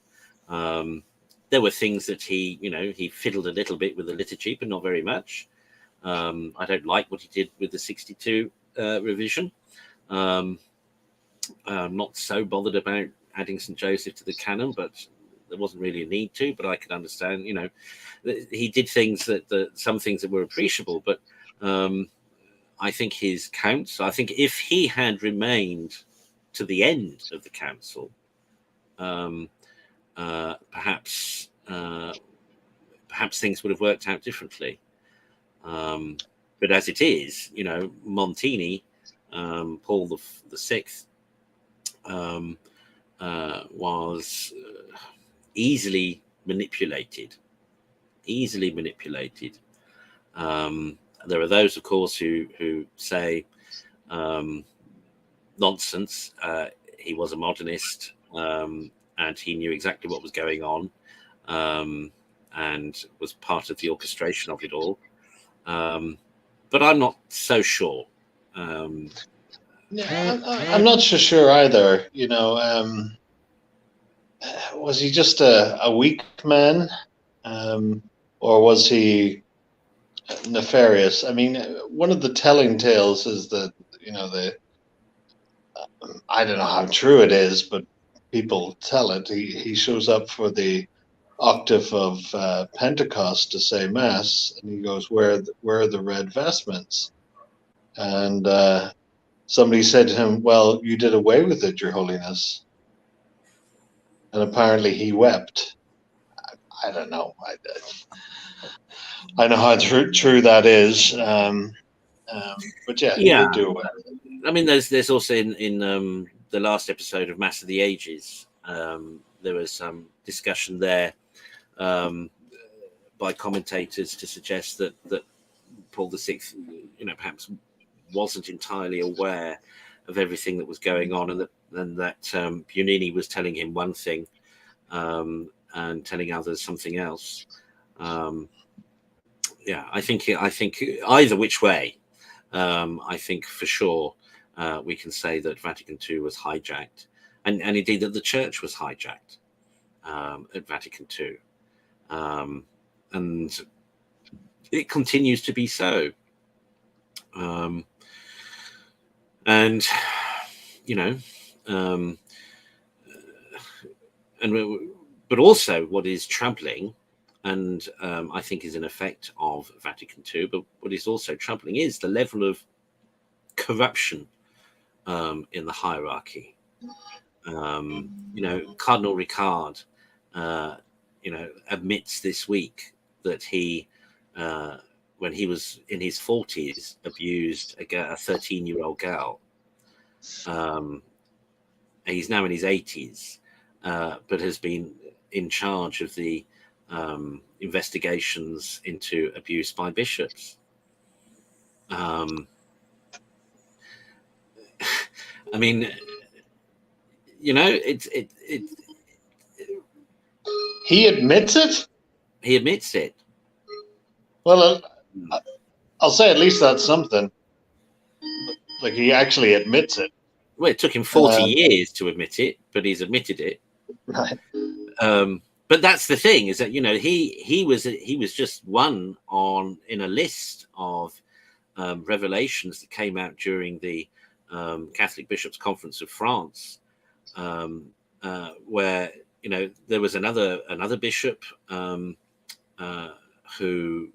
There were things that he fiddled a little bit with the liturgy, but not very much. I don't like what he did with the 62 revision. I'm not so bothered about adding St. Joseph to the canon, but there wasn't really a need to. But I could understand, he did things some things that were appreciable. But I think his counsel, I think if he had remained to the end of the council, perhaps things would have worked out differently. But as it is, Montini, Paul the Sixth, was easily manipulated easily manipulated. There are those, of course, who say nonsense. He was a modernist, and he knew exactly what was going on, and was part of the orchestration of it all. But I'm not so sure. Yeah, I'm not so sure either. Was he just a weak man, or was he nefarious? I mean, one of the telling tales is that I don't know how true it is, but people tell it. He shows up for the octave of Pentecost to say Mass, and he goes, "Where are the red vestments?" And somebody said to him, "Well, you did away with it, Your Holiness." And apparently he wept. I don't know. I know how true that is. But yeah, he did do away with it. I mean, there's also in the last episode of Mass of the Ages, there was some discussion there by commentators to suggest that Paul VI, perhaps wasn't entirely aware of everything that was going on, and that Bionini was telling him one thing and telling others something else. I think either which way, I think for sure we can say that Vatican II was hijacked, and indeed that the Church was hijacked at Vatican II, and it continues to be so. But also what is troubling, and I think is an effect of Vatican II, but what is also troubling is the level of corruption in the hierarchy. Cardinal Ricard, admits this week that he, when he was in his 40s, abused a 13-year-old girl. He's now in his 80s, but has been in charge of the investigations into abuse by bishops. I mean, He admits it? He admits it. Well, I'll say at least that's something. Like, he actually admits it. Well, it took him 40 years to admit it, but he's admitted it. Right. But that's the thing, is that he was just one in a list of revelations that came out during the Catholic Bishops' Conference of France, where there was another bishop who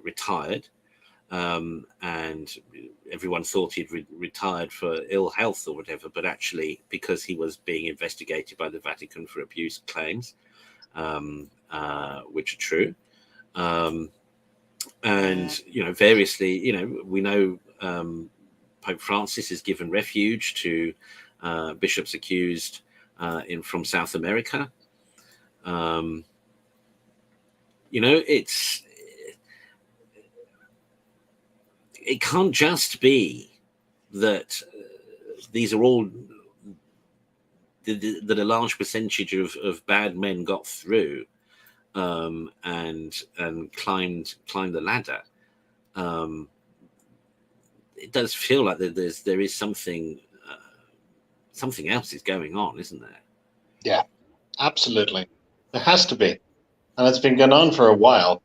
retired, and everyone thought he'd retired for ill health or whatever, but actually because he was being investigated by the Vatican for abuse claims, which are true. And variously, we know Pope Francis has given refuge to bishops accused from South America. It can't just be that these are all that a large percentage of bad men got through and climbed the ladder. It does feel like there is something else is going on, isn't there? Yeah, absolutely. There has to be, and it's been going on for a while.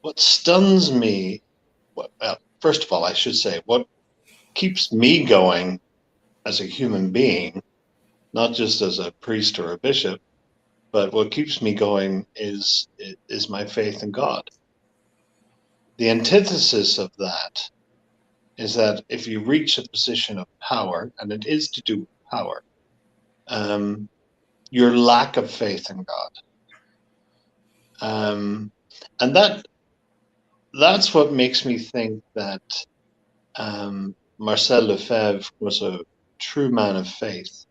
What stuns me, well, first of all, I should say, what keeps me going as a human being, not just as a priest or a bishop, but what keeps me going is my faith in God. The antithesis of that is that if you reach a position of power, and it is to do with power, your lack of faith in God. And that's what makes me think that Marcel Lefebvre was a true man of faith,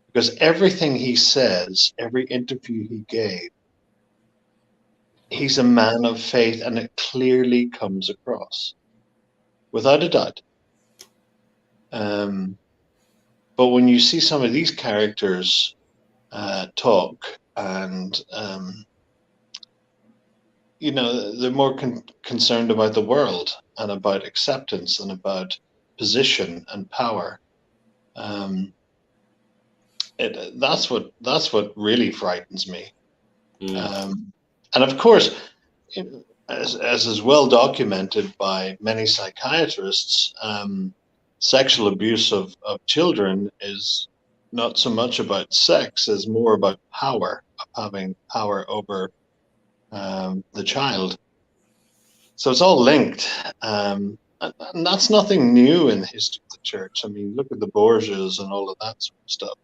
because everything he says, every interview he gave, he's a man of faith, and it clearly comes across, without a doubt. But when you see some of these characters talk, and they're more concerned about the world and about acceptance and about position and power. That's what really frightens me. And of course, as is well documented by many psychiatrists, sexual abuse of children is not so much about sex as more about power, of having power over the child. So it's all linked. And that's nothing new in the history of the church. I mean, look at the Borgias and all of that sort of stuff.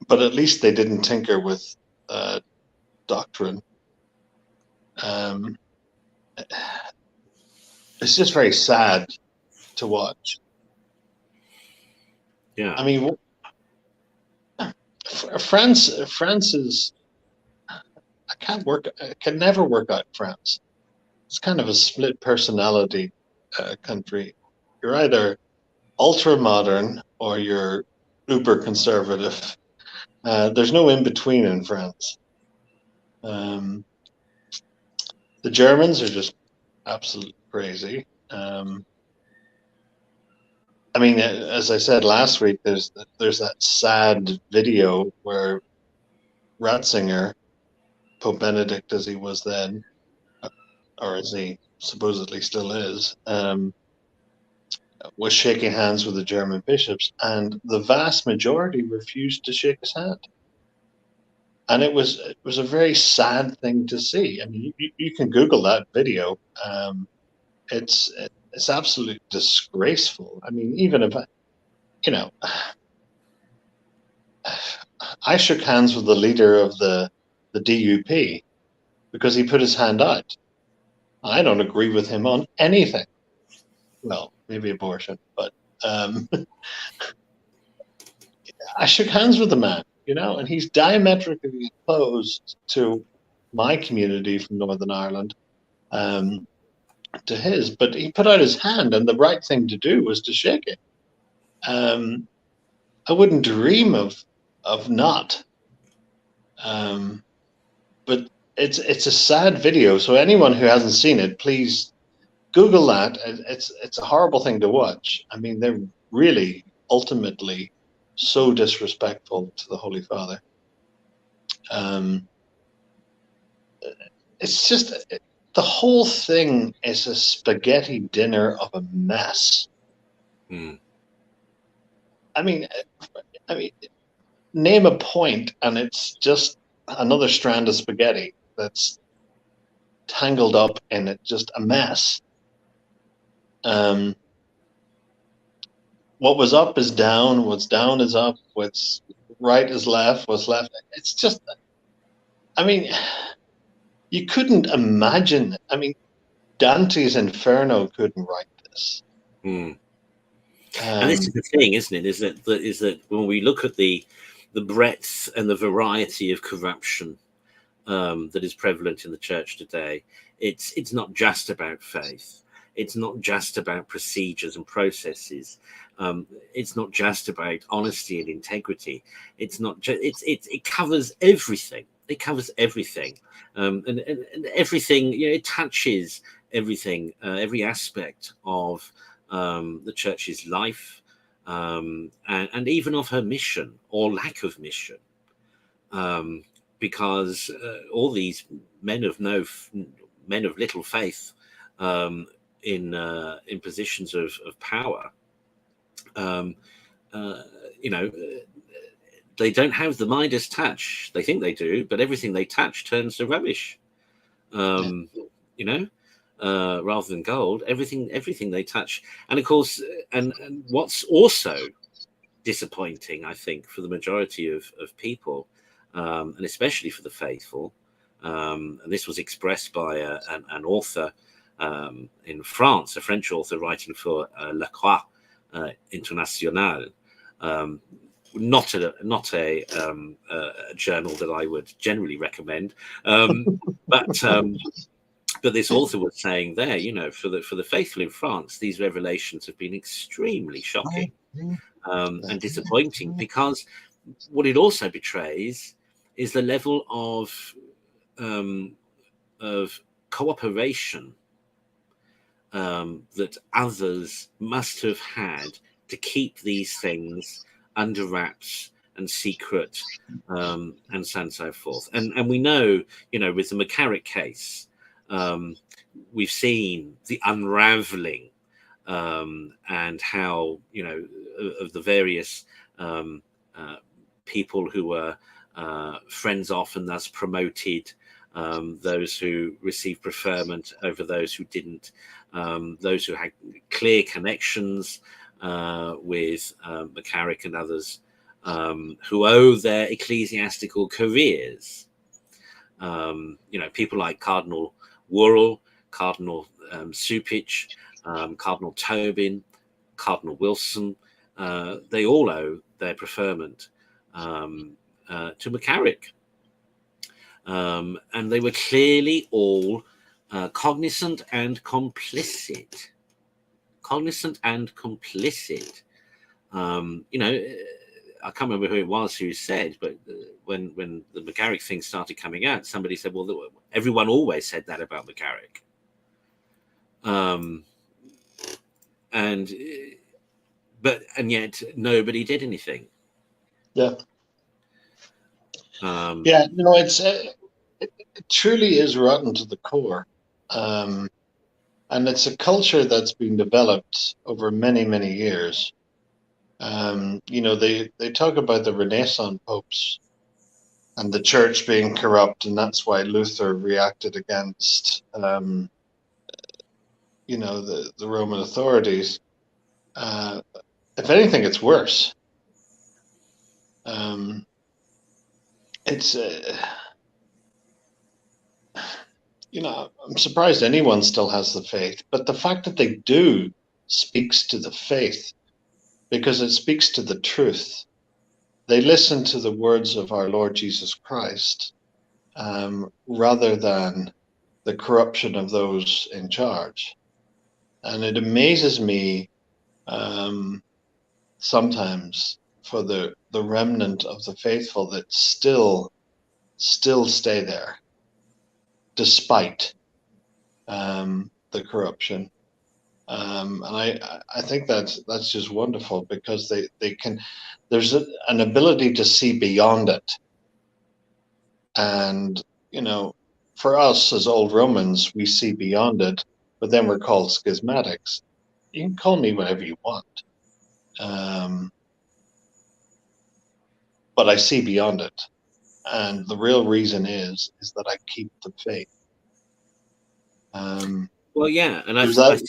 But at least they didn't tinker with doctrine. It's just very sad to watch. Yeah. I mean, France is. I can never work out France. It's kind of a split personality country. You're either ultra modern or you're uber conservative. There's no in between in France. The Germans are just absolutely crazy. I mean, as I said last week, there's that sad video where Ratzinger, Pope Benedict as he was then, or as he supposedly still is, was shaking hands with the German bishops, and the vast majority refused to shake his hand. And it was a very sad thing to see. I mean, you can Google that video. It's absolutely disgraceful. I mean, even if I shook hands with the leader of the DUP because he put his hand out. I don't agree with him on anything. Well, maybe abortion, but I shook hands with the man, and he's diametrically opposed to my community from Northern Ireland, to his, but he put out his hand, and the right thing to do was to shake it. I wouldn't dream of not. But it's a sad video. So anyone who hasn't seen it, please Google that. It's a horrible thing to watch. I mean, they're really ultimately so disrespectful to the Holy Father. It's just the whole thing is a spaghetti dinner of a mess. I mean, name a point, and it's just another strand of spaghetti that's tangled up in it, just a mess. What was up is down, what's down is up, what's right is left, what's left. It's just, I mean, you couldn't imagine. I mean, Dante's Inferno couldn't write this. And this is the thing, isn't it? Is that when we look at the breadth and the variety of corruption that is prevalent in the church today, it's not just about faith. It's not just about procedures and processes. It's not just about honesty and integrity. It's not just. It covers everything. It covers everything, and everything. It touches everything, every aspect of the church's life, and even of her mission or lack of mission, because all these men of little faith in positions of power, they don't have the Midas touch. They think they do, but everything they touch turns to rubbish. Rather than gold, everything they touch. And of course, and what's also disappointing, I think, for the majority of people, and especially for the faithful, and this was expressed by an author in France, a French author writing for La Croix Internationale. Not a journal that I would generally recommend, but this author was saying there, for the faithful in France, these revelations have been extremely shocking and disappointing, because what it also betrays is the level of cooperation that others must have had to keep these things under wraps and secret, and so on and so forth. And we know, with the McCarrick case, we've seen the unraveling and how, of the various people who were friends of and thus promoted, those who received preferment over those who didn't, those who had clear connections with McCarrick and others, who owe their ecclesiastical careers. People like Cardinal Worrell, Cardinal Supich, Cardinal Tobin, Cardinal Wilson, they all owe their preferment to McCarrick. And they were clearly all cognizant and complicit. I can't remember who it was who said, but when the McCarrick thing started coming out, somebody said, well, everyone always said that about McCarrick. And yet nobody did anything. Yeah. It truly is rotten to the core. And it's a culture that's been developed over many, many years. They talk about the Renaissance popes and the church being corrupt, and that's why Luther reacted against, the Roman authorities. If anything, it's worse. I'm surprised anyone still has the faith, but the fact that they do speaks to the faith, because it speaks to the truth. They listen to the words of our Lord Jesus Christ, rather than the corruption of those in charge. And it amazes me sometimes for the remnant of the faithful that still stay there, despite the corruption. And I think that's just wonderful, because they can, there's an ability to see beyond it. And, for us as Old Romans, we see beyond it, but then we're called schismatics. You can call me whatever you want. But I see beyond it. And the real reason is that I keep the faith. Well, yeah, and I think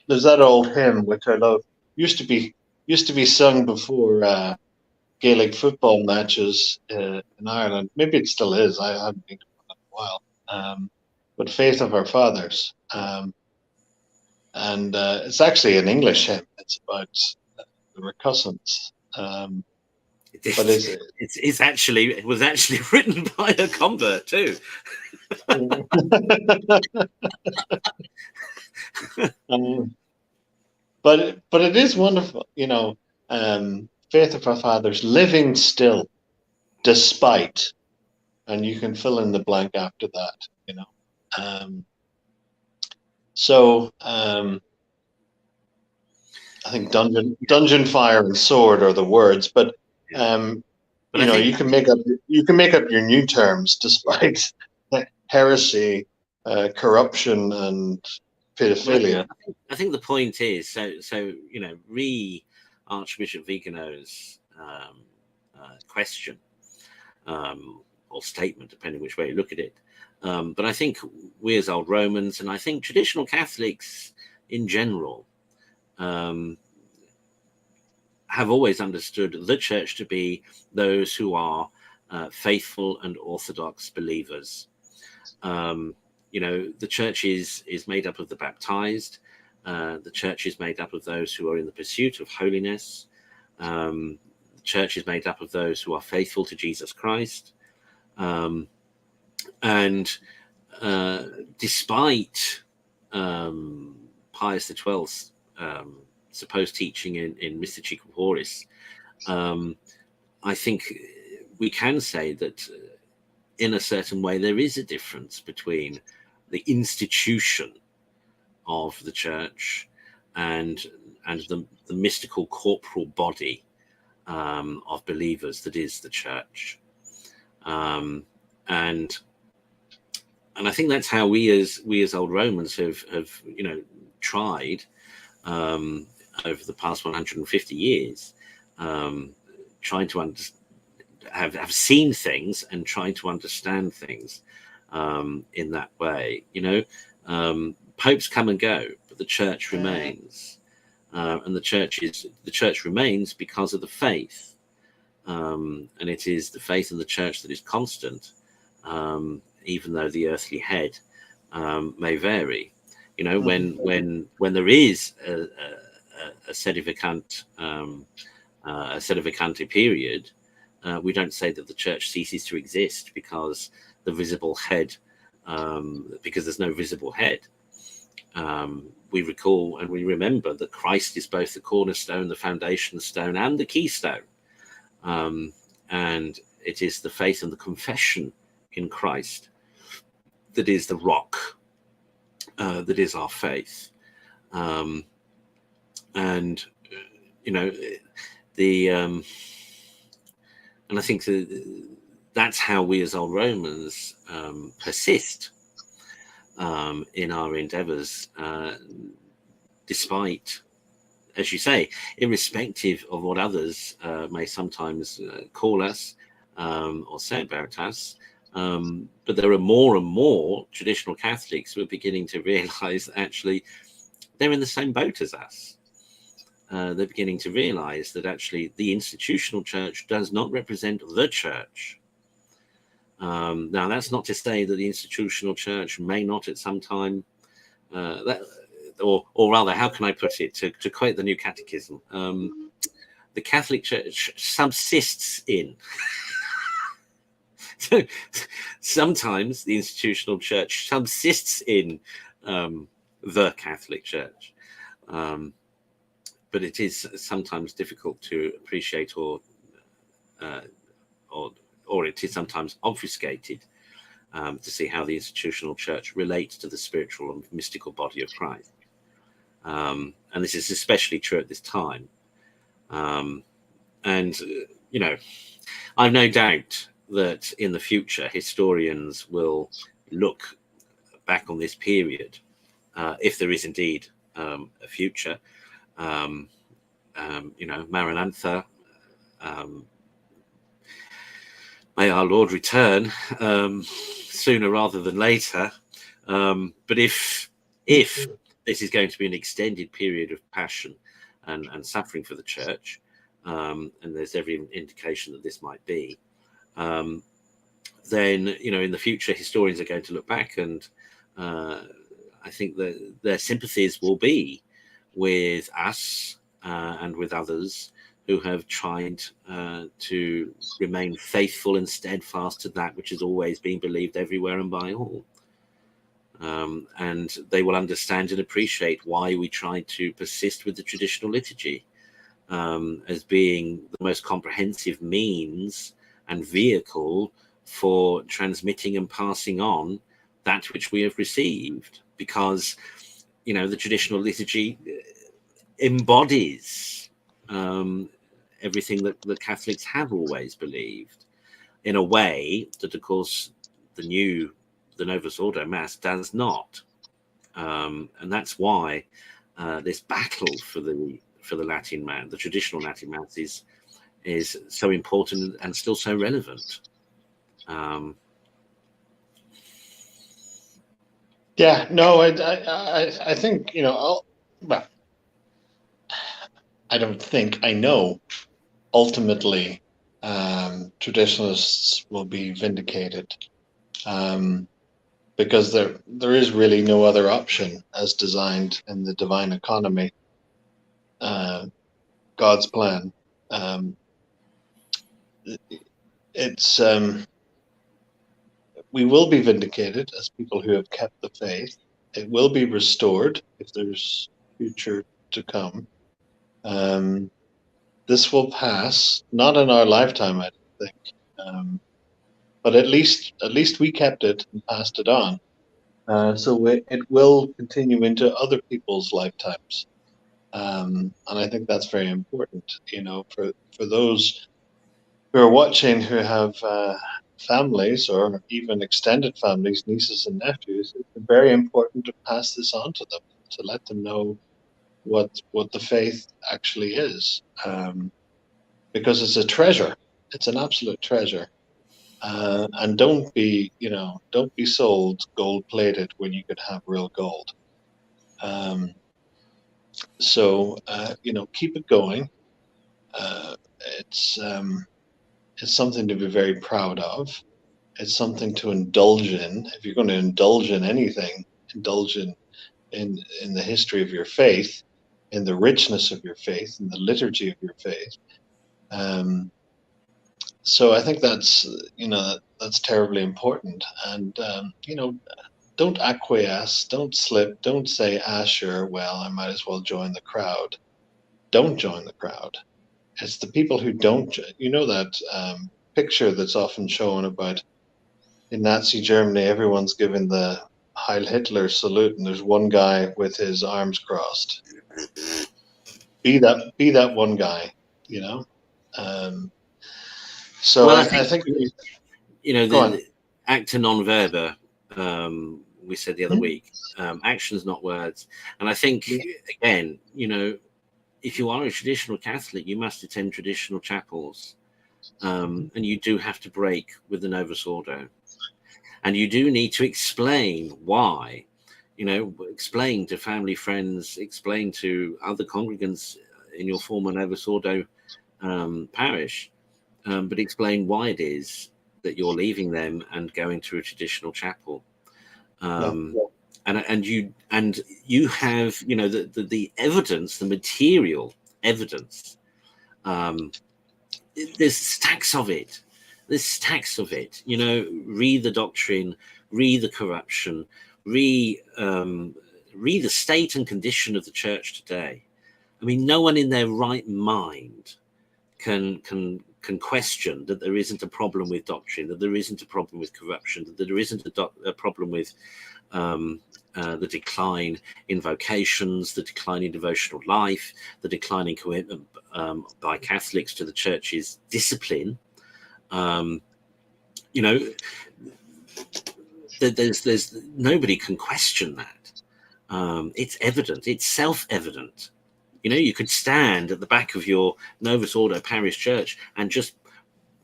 there's that old hymn which I love. Used to be sung before Gaelic football matches in Ireland. Maybe it still is. I haven't been to one in a while. But "Faith of Our Fathers," and it's actually an English hymn. It's about the recusants. But it was actually written by a convert too. But it is wonderful, "Faith of Our Fathers," living still, despite, and you can fill in the blank after that, I think dungeon, fire, and sword are the words, but you can make up your new terms despite heresy, corruption, and pedophilia. I think the point is, so Archbishop Vigano's question or statement, depending which way you look at it. But I think we as Old Romans, and I think traditional Catholics in general, have always understood the church to be those who are faithful and orthodox believers. the church is made up of the baptized. The church is made up of those who are in the pursuit of holiness. The church is made up of those who are faithful to Jesus Christ. And despite Pius XII's supposed teaching in Mystica Corporis, I think we can say that in a certain way there is a difference between the institution of the church and the mystical corporal body of believers that is the church. And I think that's how we as Old Romans have tried over the past 150 years, trying to have seen things and trying to understand things in that way. Popes come and go, but the church remains, and the church remains because of the faith, and it is the faith in the church that is constant, even though the earthly head may vary. When there is a sedevacante period, we don't say that the church ceases to exist because the visible head, because there's no visible head. We recall and we remember that Christ is both the cornerstone, the foundation stone, and the keystone. And it is the faith and the confession in Christ that is the rock, that is our faith. And I think that's how we as Old Romans persist in our endeavors, despite, as you say, irrespective of what others may sometimes call us or say about us. But there are more and more traditional Catholics who are beginning to realize that actually they're in the same boat as us. They're beginning to realize that actually the institutional church does not represent the church. Now, that's not to say that the institutional church may not at some time, or rather, how can I put it, to quote the New Catechism, the Catholic Church subsists in. So sometimes the institutional church subsists in the Catholic Church. But it is sometimes difficult to appreciate, or it is sometimes obfuscated to see how the institutional church relates to the spiritual and mystical body of Christ. And this is especially true at this time. I've no doubt that in the future historians will look back on this period, if there is indeed a future. Maranatha, may our Lord return sooner rather than later. But if this is going to be an extended period of passion and suffering for the church, and there's every indication that this might be, then in the future historians are going to look back, and I think that their sympathies will be with us and with others who have tried to remain faithful and steadfast to that which has always been believed everywhere and by all. And they will understand and appreciate why we try to persist with the traditional liturgy as being the most comprehensive means and vehicle for transmitting and passing on that which we have received, because the traditional liturgy embodies everything that the Catholics have always believed, in a way that, of course, the Novus Ordo Mass does not, and that's why this battle for the Latin Mass, the traditional Latin Mass, is so important and still so relevant. I think I don't think, I know ultimately traditionalists will be vindicated, because there is really no other option as designed in the divine economy, God's plan. It's we will be vindicated as people who have kept the faith. It will be restored if there's future to come. This will pass, not in our lifetime, I don't think, but at least we kept it and passed it on. So it will continue into other people's lifetimes, and I think that's very important. For those who are watching who have families or even extended families, nieces and nephews, it's very important to pass this on to them, to let them know what the faith actually is, because it's a treasure. It's an absolute treasure, and don't be sold gold plated when you could have real gold. So keep it going. It's something to be very proud of. It's something to indulge in. If you're going to indulge in anything, indulge in the history of your faith, in the richness of your faith, in the liturgy of your faith. So I think that's terribly important. And don't acquiesce, don't slip, don't say, sure, well, I might as well join the crowd. Don't join the crowd. It's the people who don't. That picture that's often shown about in Nazi Germany, everyone's given the Heil Hitler salute, and there's one guy with his arms crossed. Be that one guy, So well, I think the acta non verba. We said the other week, actions, not words. And I think again, if you are a traditional Catholic, you must attend traditional chapels, and you do have to break with the Novus Ordo, and you do need to explain why. Explain to family, friends, explain to other congregants in your former Novus Ordo parish, but explain why it is that you're leaving them and going to a traditional chapel. And you have the evidence, the material evidence. There's stacks of it. Read the doctrine, read the corruption, read the state and condition of the church today. I mean, no one in their right mind can question that there isn't a problem with doctrine, that there isn't a problem with corruption, that there isn't a problem with the decline in vocations, the decline in devotional life, the decline in commitment by Catholics to the Church's discipline. There's nobody can question that. It's evident. It's self-evident. You could stand at the back of your Novus Ordo parish church and just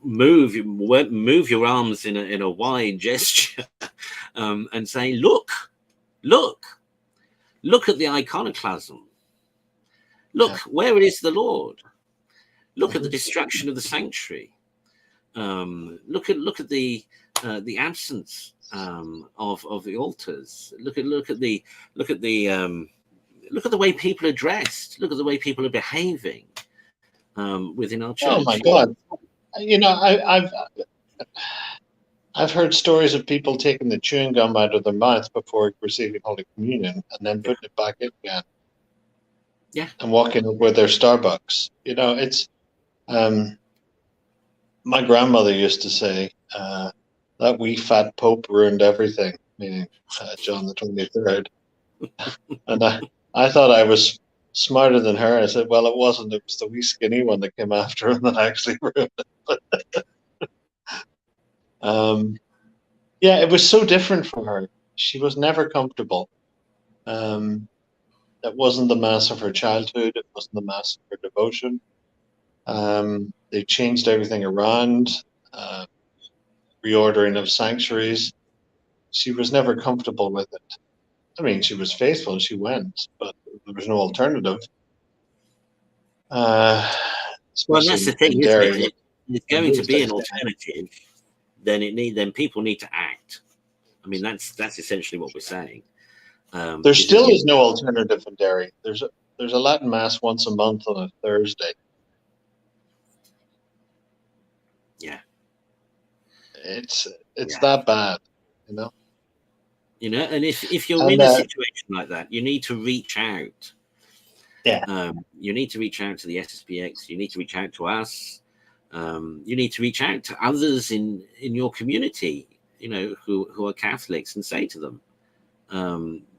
move your arms in a wide gesture and say, look at the iconoclasm. Look, where is the Lord? Look at the destruction of the sanctuary. Look at the absence of the altars. Look at the way people are dressed. Look at the way people are behaving within our church. Oh my God! I've heard stories of people taking the chewing gum out of their mouth before receiving Holy Communion and then putting it back in again. Yeah. And walking up with their Starbucks. It's my grandmother used to say that wee fat Pope ruined everything, meaning John the 23rd. And I thought I was smarter than her. I said, well, it wasn't. It was the wee skinny one that came after him that actually ruined it. It was so different from her. She was never comfortable. That wasn't the mass of her childhood. It wasn't the mass of her devotion. They changed everything around, reordering of sanctuaries. She was never comfortable with it. I mean, she was faithful. She went, but there was no alternative. Well, that's the thing, isn't it? If there's going to be an alternative, then people need to act. I mean, that's essentially what we're saying. There still is no alternative in Derry. There's a Latin Mass once a month on a Thursday. Yeah. It's that bad, you know. You know, and if you're in a situation like that, you need to reach out. Yeah. You need to reach out to the SSPX. You need to reach out to us. You need to reach out to others in your community, you know, who are Catholics, and say to them,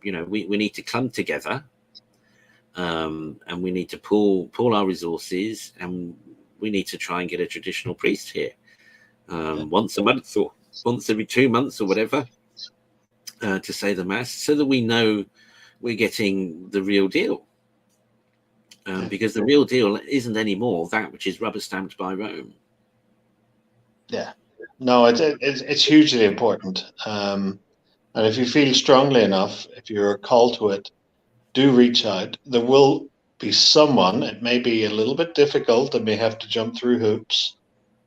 you know, we need to come together, and we need to pool our resources, and we need to try and get a traditional priest here once a month or once every 2 months or whatever, to say the Mass, so that we know we're getting the real deal. Because the real deal isn't anymore that which is rubber stamped by Rome. Yeah, no, it's hugely important. And if you feel strongly enough, if you're called to it, do reach out. There will be someone. It may be a little bit difficult. They may have to jump through hoops,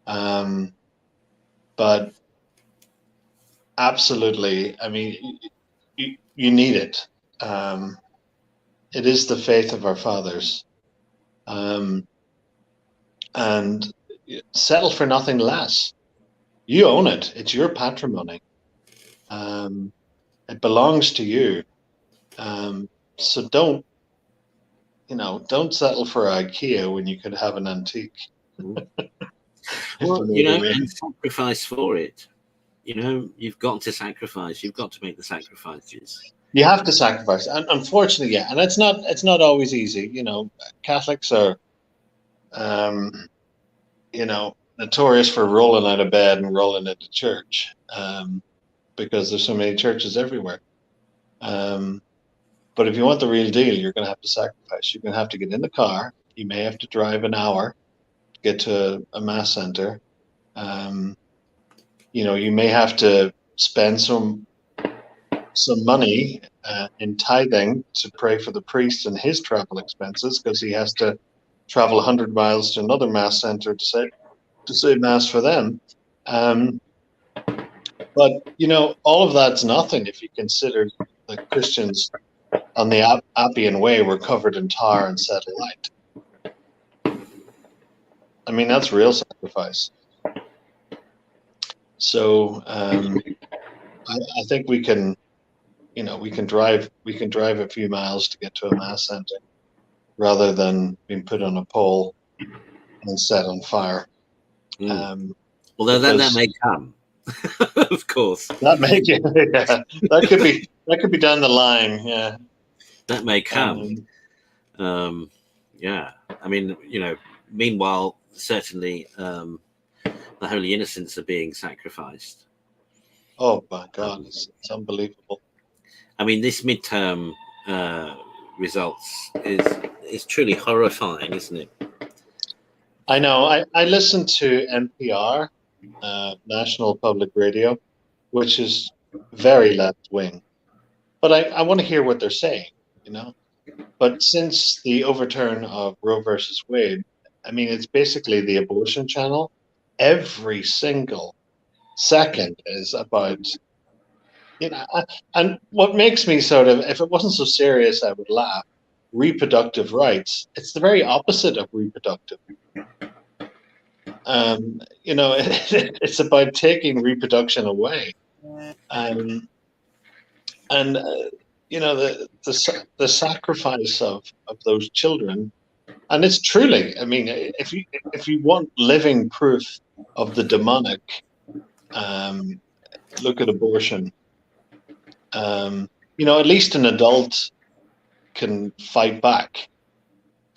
but absolutely. I mean, you need it. It is the faith of our fathers. And settle for nothing less. You own it. It's your patrimony. It belongs to you. So don't settle for IKEA when you could have an antique. Well, you know, and sacrifice for it. You know, you've got to sacrifice. You've got to make the sacrifices. You have to sacrifice, and unfortunately, yeah, and it's not always easy. You know, Catholics are, you know, notorious for rolling out of bed and rolling into church, because there's so many churches everywhere. But if you want the real deal, you're going to have to sacrifice. You're going to have to get in the car. You may have to drive an hour to get to a Mass center. You know, you may have to spend some money in tithing to pray for the priest and his travel expenses, because he has to travel 100 miles to another Mass center to say Mass for them. But, you know, all of that's nothing if you consider that Christians on the Appian Way were covered in tar and set alight. I mean, that's real sacrifice. So I think we can, you know, we can drive a few miles to get to a Mass center rather than being put on a pole and set on fire. Although that may come, of course. That could be down the line. Yeah, that may come. Yeah, I mean, you know, meanwhile, certainly the Holy Innocents are being sacrificed. Oh my God, it's unbelievable. I mean, this midterm results is truly horrifying, isn't it? I know. I listened to NPR, National Public Radio, which is very left wing, but I want to hear what they're saying, you know. But since the overturn of Roe versus Wade, I mean, it's basically the abortion channel. Every single second is about, you know, and what makes me sort of, if it wasn't so serious, I would laugh. Reproductive rights. It's the very opposite of reproductive. You know, it's about taking reproduction away, and you know, the sacrifice of those children. And it's truly, I mean, if you want living proof of the demonic, look at abortion. You know, at least an adult can fight back.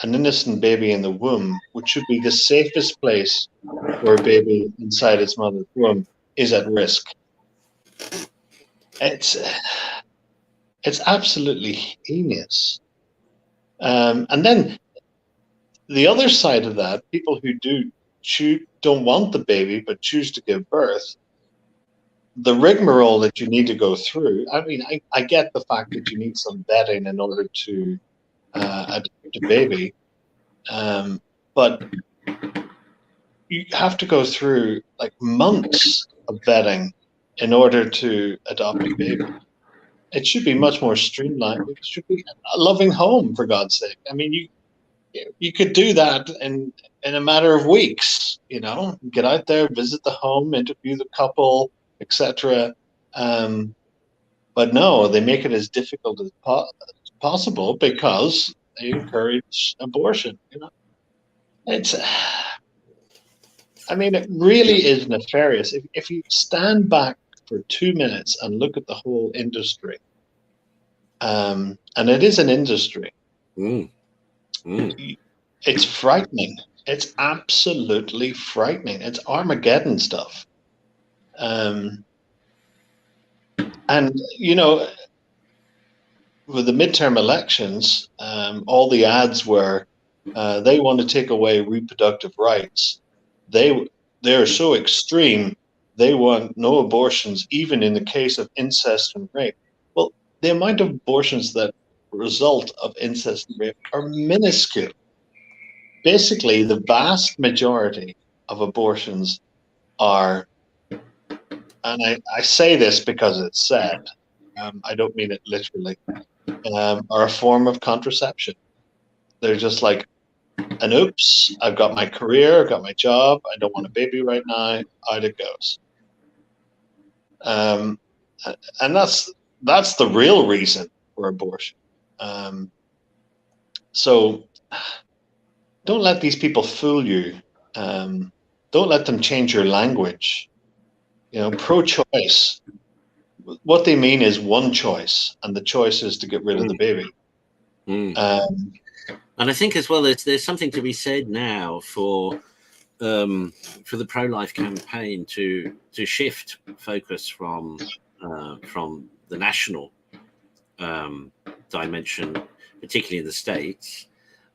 An innocent baby in the womb, which should be the safest place for a baby inside its mother's womb, is at risk. It's absolutely heinous. And then the other side of that, people who don't want the baby but choose to give birth, the rigmarole that you need to go through. I mean, I get the fact that you need some vetting in order to adopt a baby, but you have to go through like months of vetting in order to adopt a baby. It should be much more streamlined. It should be a loving home, for God's sake. I mean, you could do that in a matter of weeks. Get out there, visit the home, interview the couple, etc. But no, they make it as difficult as possible because they encourage abortion. It really is nefarious. If you stand back for 2 minutes and look at the whole industry, and it is an industry, it's frightening. It's absolutely frightening. It's Armageddon stuff. And with the midterm elections, all the ads were they want to take away reproductive rights. They're so extreme. They want no abortions, even in the case of incest and rape. Well, the amount of abortions that result of incest and rape are minuscule. Basically, the vast majority of abortions are, and I say this because it's sad, I don't mean it literally, are a form of contraception. They're just like, and oops, I've got my career, I've got my job, I don't want a baby right now, out it goes. And that's the real reason for abortion. So don't let these people fool you. Don't let them change your language. Pro-choice, what they mean is one choice, and the choice is to get rid of the baby. And I think as well, there's something to be said now for the pro-life campaign to shift focus from the national dimension, particularly in the States,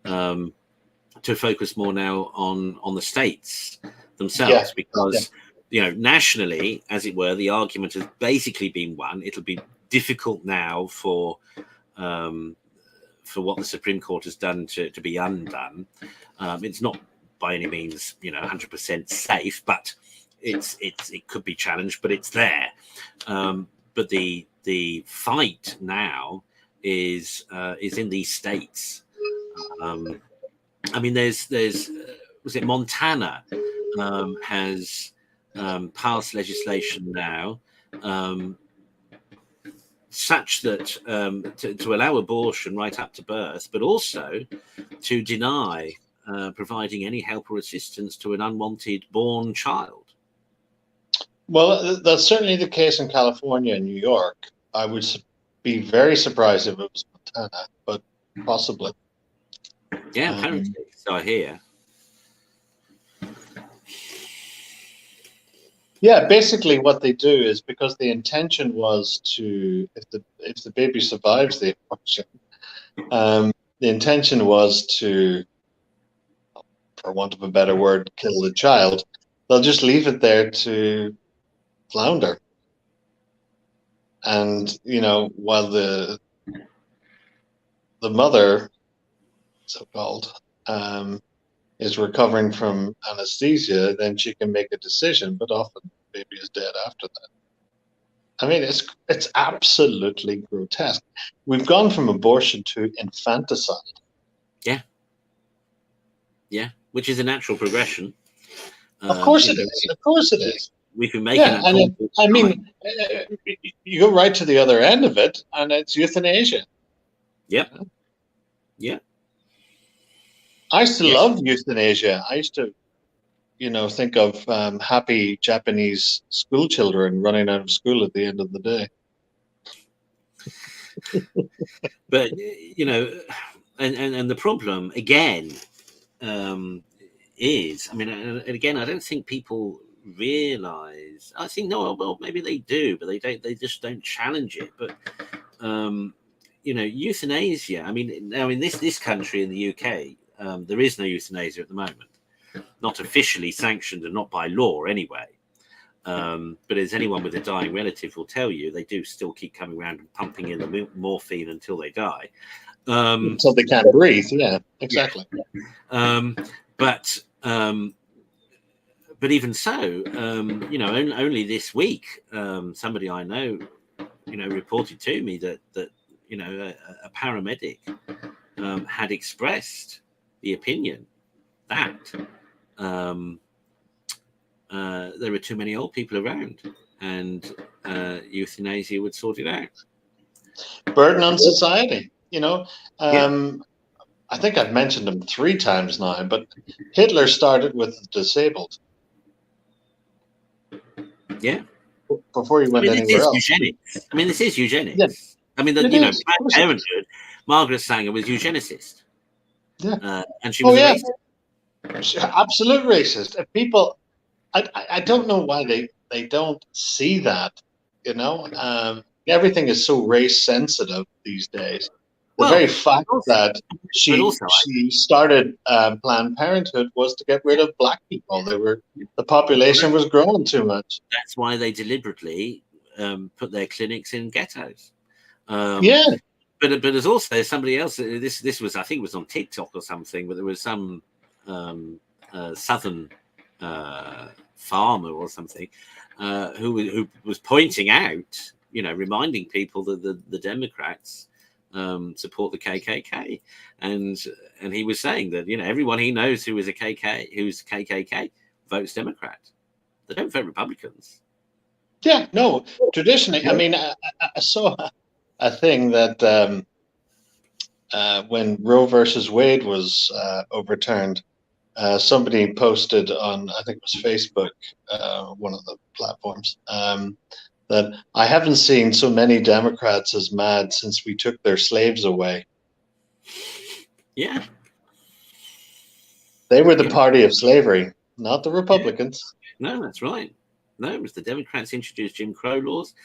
to focus more now on the states themselves, because nationally, as it were, the argument has basically been won. It'll be difficult now for what the Supreme Court has done to be undone. It's not by any means 100% safe, but it could be challenged, but it's there. But the fight now is in these states. There's was it Montana has passed legislation now such that to allow abortion right up to birth, but also to deny providing any help or assistance to an unwanted born child. Well, that's certainly the case in California and New York. I would be very surprised if it was Montana, but possibly. Yeah, apparently so I hear. Yeah, basically what they do is, because the intention was to, if the baby survives the abortion, the intention was to, for want of a better word, kill the child. They'll just leave it there to flounder. And, while the mother, so-called, is recovering from anesthesia, then she can make a decision, but often the baby is dead after that. It's absolutely grotesque. We've gone from abortion to infanticide. Yeah, which is a natural progression. Of course it is. Of course it is. We've been making you go right to the other end of it, and it's euthanasia. Yep. Yeah. I used to love euthanasia. I used to, think of happy Japanese school children running out of school at the end of the day. But, and the problem, again, is, and again, I don't think people realize, I think, no, well, maybe they do, but they just don't challenge it. But, euthanasia, now in this country, in the UK, there is no euthanasia at the moment, not officially sanctioned and not by law anyway. But as anyone with a dying relative will tell you, they do still keep coming around and pumping in the morphine until they die. Until they can't breathe, yeah, exactly. But but even so, you know, only this week, somebody I know, you know, reported to me that you know, a paramedic had expressed the opinion that there were too many old people around, and euthanasia would sort it out. Burden on society, you know. Yeah. I think I've mentioned them 3 times now, but Hitler started with the disabled. Yeah. Before he went anywhere else. Eugenics. I mean, this is eugenics. Yeah. I mean, It you know, is. Planned Parenthood, Margaret Sanger was eugenicist. Yeah. And she was a racist. Absolute racist. And people, I don't know why they don't see that, you know. Everything is so race sensitive these days. The very fact that she started Planned Parenthood was to get rid of black people. The population was growing too much. That's why they deliberately put their clinics in ghettos. Yeah. But there's also somebody else. This was, I think it was on TikTok or something, but there was some southern farmer or something who was pointing out, you know, reminding people that the Democrats support the KKK, and he was saying that, you know, everyone he knows who's KKK votes Democrat. They don't vote Republicans. Yeah, no. Traditionally, I mean, I saw a thing that when Roe versus Wade was overturned, somebody posted on, I think it was Facebook, one of the platforms, that I haven't seen so many Democrats as mad since we took their slaves away. Yeah. They were the party of slavery, not the Republicans. No, that's right. No, it was the Democrats introduced Jim Crow laws.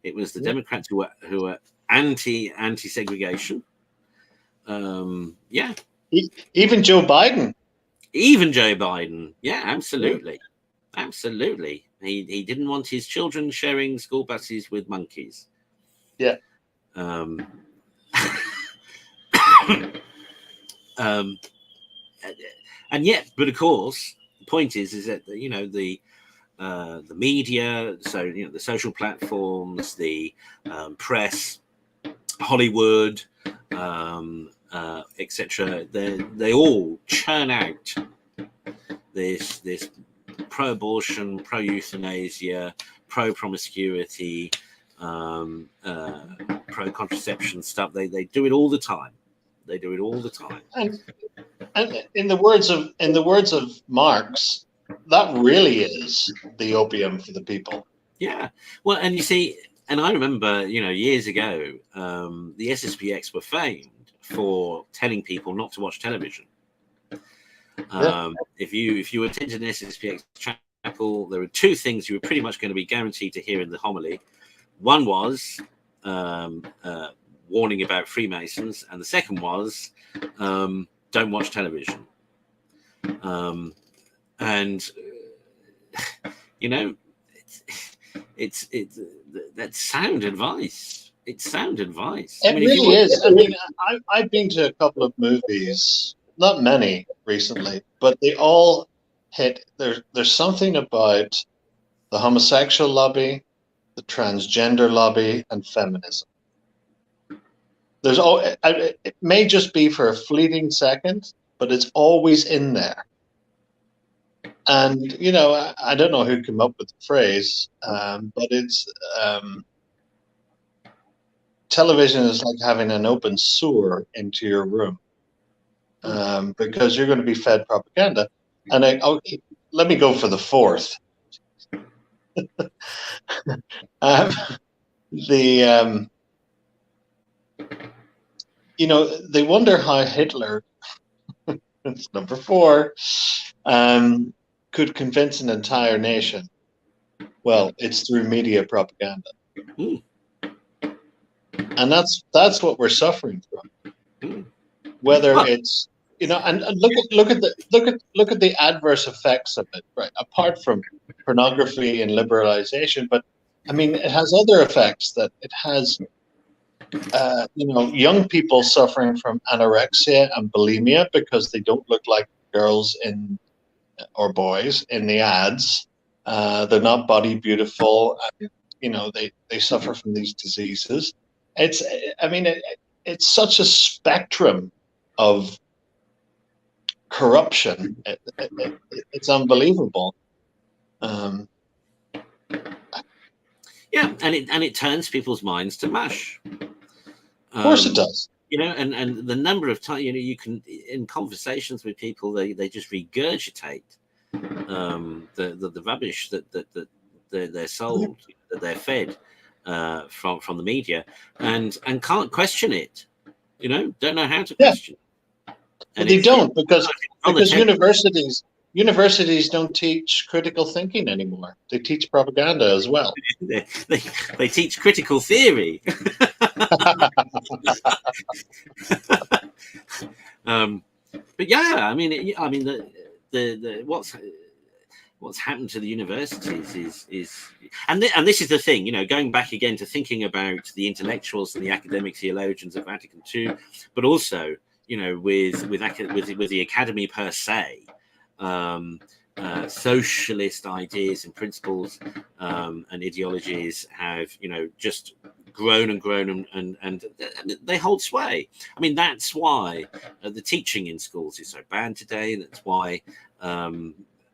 It was the Democrats who were anti-segregation. Yeah. Even Joe Biden. Yeah, absolutely. Absolutely. He didn't want his children sharing school buses with monkeys. Yeah. And yet, but of course, the point is that, you know, the media, so, you know, the social platforms, the press, Hollywood, etc. They all churn out this pro-abortion, pro-euthanasia, pro-promiscuity, pro-contraception stuff. They do it all the time. And in the words of Marx, that really is the opium for the people. Yeah. Well, and you see, and I remember, you know, years ago, the SSPX were famed for telling people not to watch television. If you attended an SSPX chapel, there were 2 things you were pretty much going to be guaranteed to hear in the homily. One was warning about Freemasons, and the second was don't watch television. And you know, it's that's sound advice. It's sound advice. It really is. I mean, I've been to a couple of movies, not many recently, but they all hit. There's something about the homosexual lobby, the transgender lobby, and feminism. It may just be for a fleeting second, but it's always in there. And, you know, I don't know who came up with the phrase, but it's television is like having an open sewer into your room, because you're going to be fed propaganda. And let me go for the 4th. You know, they wonder how Hitler, it's number 4, could convince an entire nation. Well, it's through media propaganda. And that's what we're suffering from. Whether it's, you know, and look at the adverse effects of it, right? Apart from pornography and liberalization, but I mean, it has other effects. That it has, you know, young people suffering from anorexia and bulimia because they don't look like girls in or boys in the ads. They're not body beautiful. And, they suffer from these diseases. It's such a spectrum of corruption. It's unbelievable. Yeah, and it turns people's minds to mush. Of course it does. And the number of times you can, in conversations with people, they just regurgitate the rubbish that they're sold, that they're fed from the media, and can't question it. Don't know how to question. And they don't because universities don't teach critical thinking anymore. They teach propaganda as well. they teach critical theory. But yeah, the what's happened to the universities is and this is the thing, going back again to thinking about the intellectuals and the academic theologians of Vatican II, but also with the academy per se. Socialist ideas and principles and ideologies have just grown and grown and they hold sway. That's why the teaching in schools is so bad today. That's why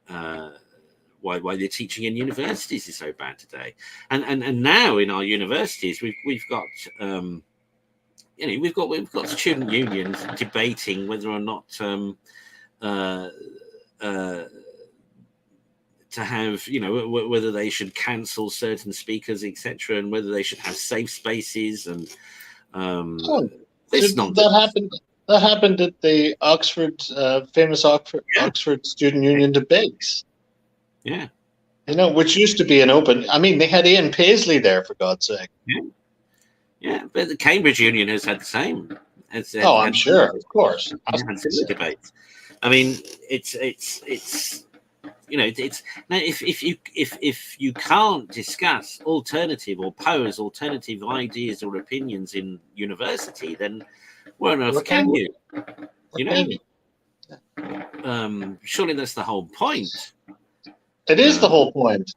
the teaching in universities is so bad today. And now in our universities we've got we've got student unions debating whether or not to have whether they should cancel certain speakers, etc., and whether they should have safe spaces and that happened at the famous Oxford Student Union debates. Yeah, which used to be an open. They had Ian Paisley there, for God's sake. Yeah, but the Cambridge Union has had the same. I'm sure, of course. Debates. It's now if you can't discuss alternative or pose alternative ideas or opinions in university, then where on earth can you? Surely that's the whole point. It is the whole point.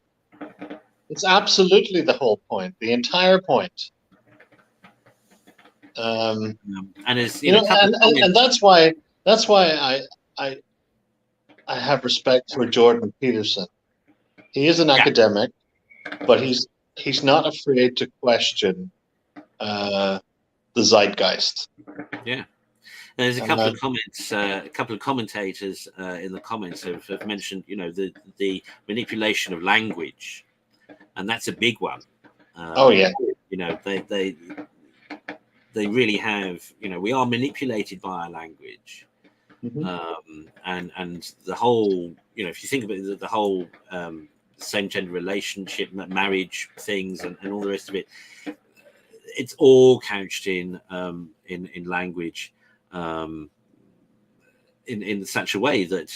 It's absolutely the whole point. The entire point. And as and that's why I have respect for Jordan Peterson. He is an academic, but he's not afraid to question the zeitgeist. Yeah. There's a couple of comments. A couple of commentators in the comments have mentioned, the manipulation of language, and that's a big one. They really have. We are manipulated by our language. Mm-hmm. And the whole, if you think about it, the whole same-gender relationship, marriage things, and all the rest of it, it's all couched in language, in such a way that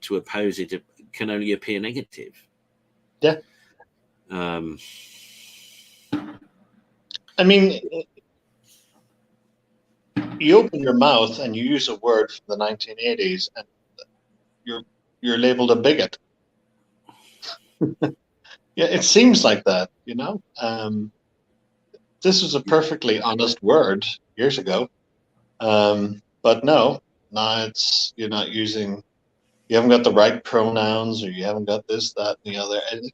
to oppose it can only appear negative. Yeah. You open your mouth and you use a word from the 1980s, and you're labeled a bigot. Yeah, it seems like that, This was a perfectly honest word years ago, but now you're not using. You haven't got the right pronouns, or you haven't got this, that, and the other. And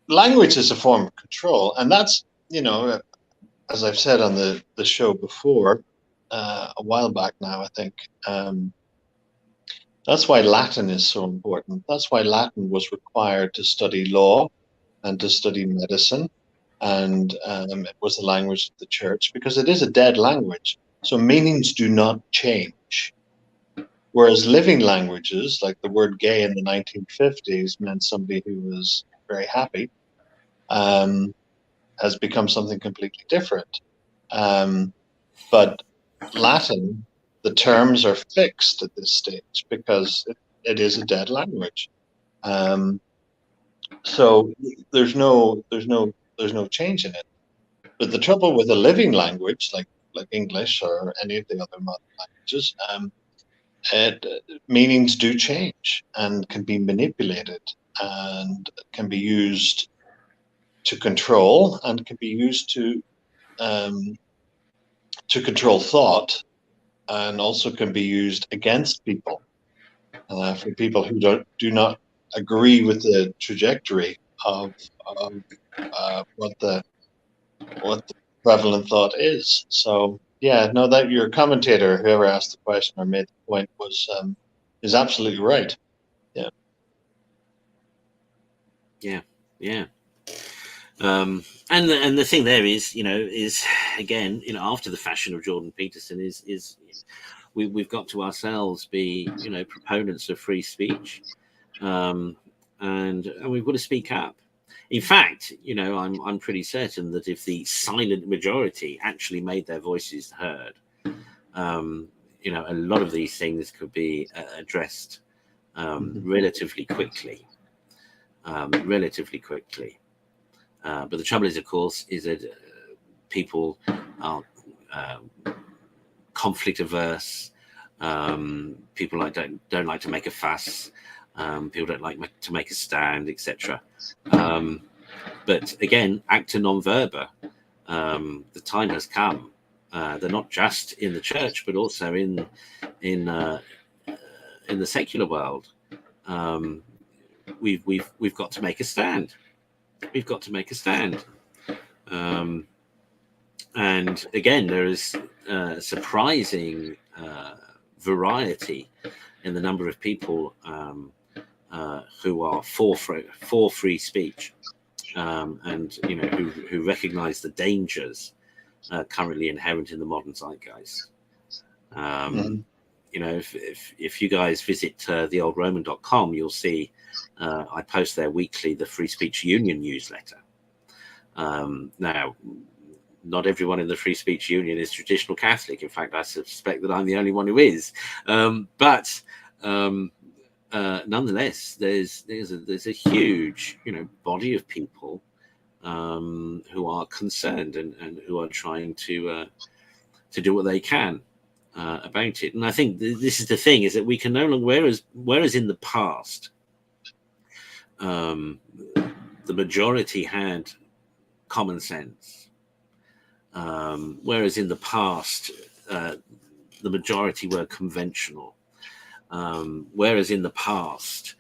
language is a form of control, and that's as I've said on the show before, a while back now, I think, that's why Latin is so important. That's why Latin was required to study law and to study medicine, and it was the language of the church, because it is a dead language. So meanings do not change. Whereas living languages, like the word gay in the 1950s meant somebody who was very happy, has become something completely different. But Latin, the terms are fixed at this stage because it is a dead language. So there's no change in it. But the trouble with a living language like English or any of the other modern languages, meanings do change and can be manipulated and can be used to control and can be used to control thought, and also can be used against people for people who do not agree with the trajectory of what the prevalent thought is. So yeah, no, that your commentator, whoever asked the question or made the point, was is absolutely right. Yeah. Yeah. And the thing there is, is again, after the fashion of Jordan Peterson, is we've got to ourselves be, proponents of free speech, and we've got to speak up. In fact, I'm pretty certain that if the silent majority actually made their voices heard, a lot of these things could be addressed relatively quickly. But the trouble is, of course, is that people are conflict averse. People don't like to make a fuss. People don't like to make a stand, etc. But again, acta non verba. The time has come. They're not just in the church, but also in the secular world. We've got to make a stand. We've got to make a stand. And again, there is surprising variety in the number of people who are for free speech, and who recognise the dangers currently inherent in the modern zeitgeist. If you guys visit theoldroman.com, you'll see I post there weekly the Free Speech Union newsletter. Now, not everyone in the Free Speech Union is traditional Catholic. In fact, I suspect that I'm the only one who is. But nonetheless, there's a huge body of people who are concerned and who are trying to do what they can about it. And I think this is the thing: is that we can no longer, whereas in the past, the majority had common sense, whereas in the past the majority were conventional, whereas in the past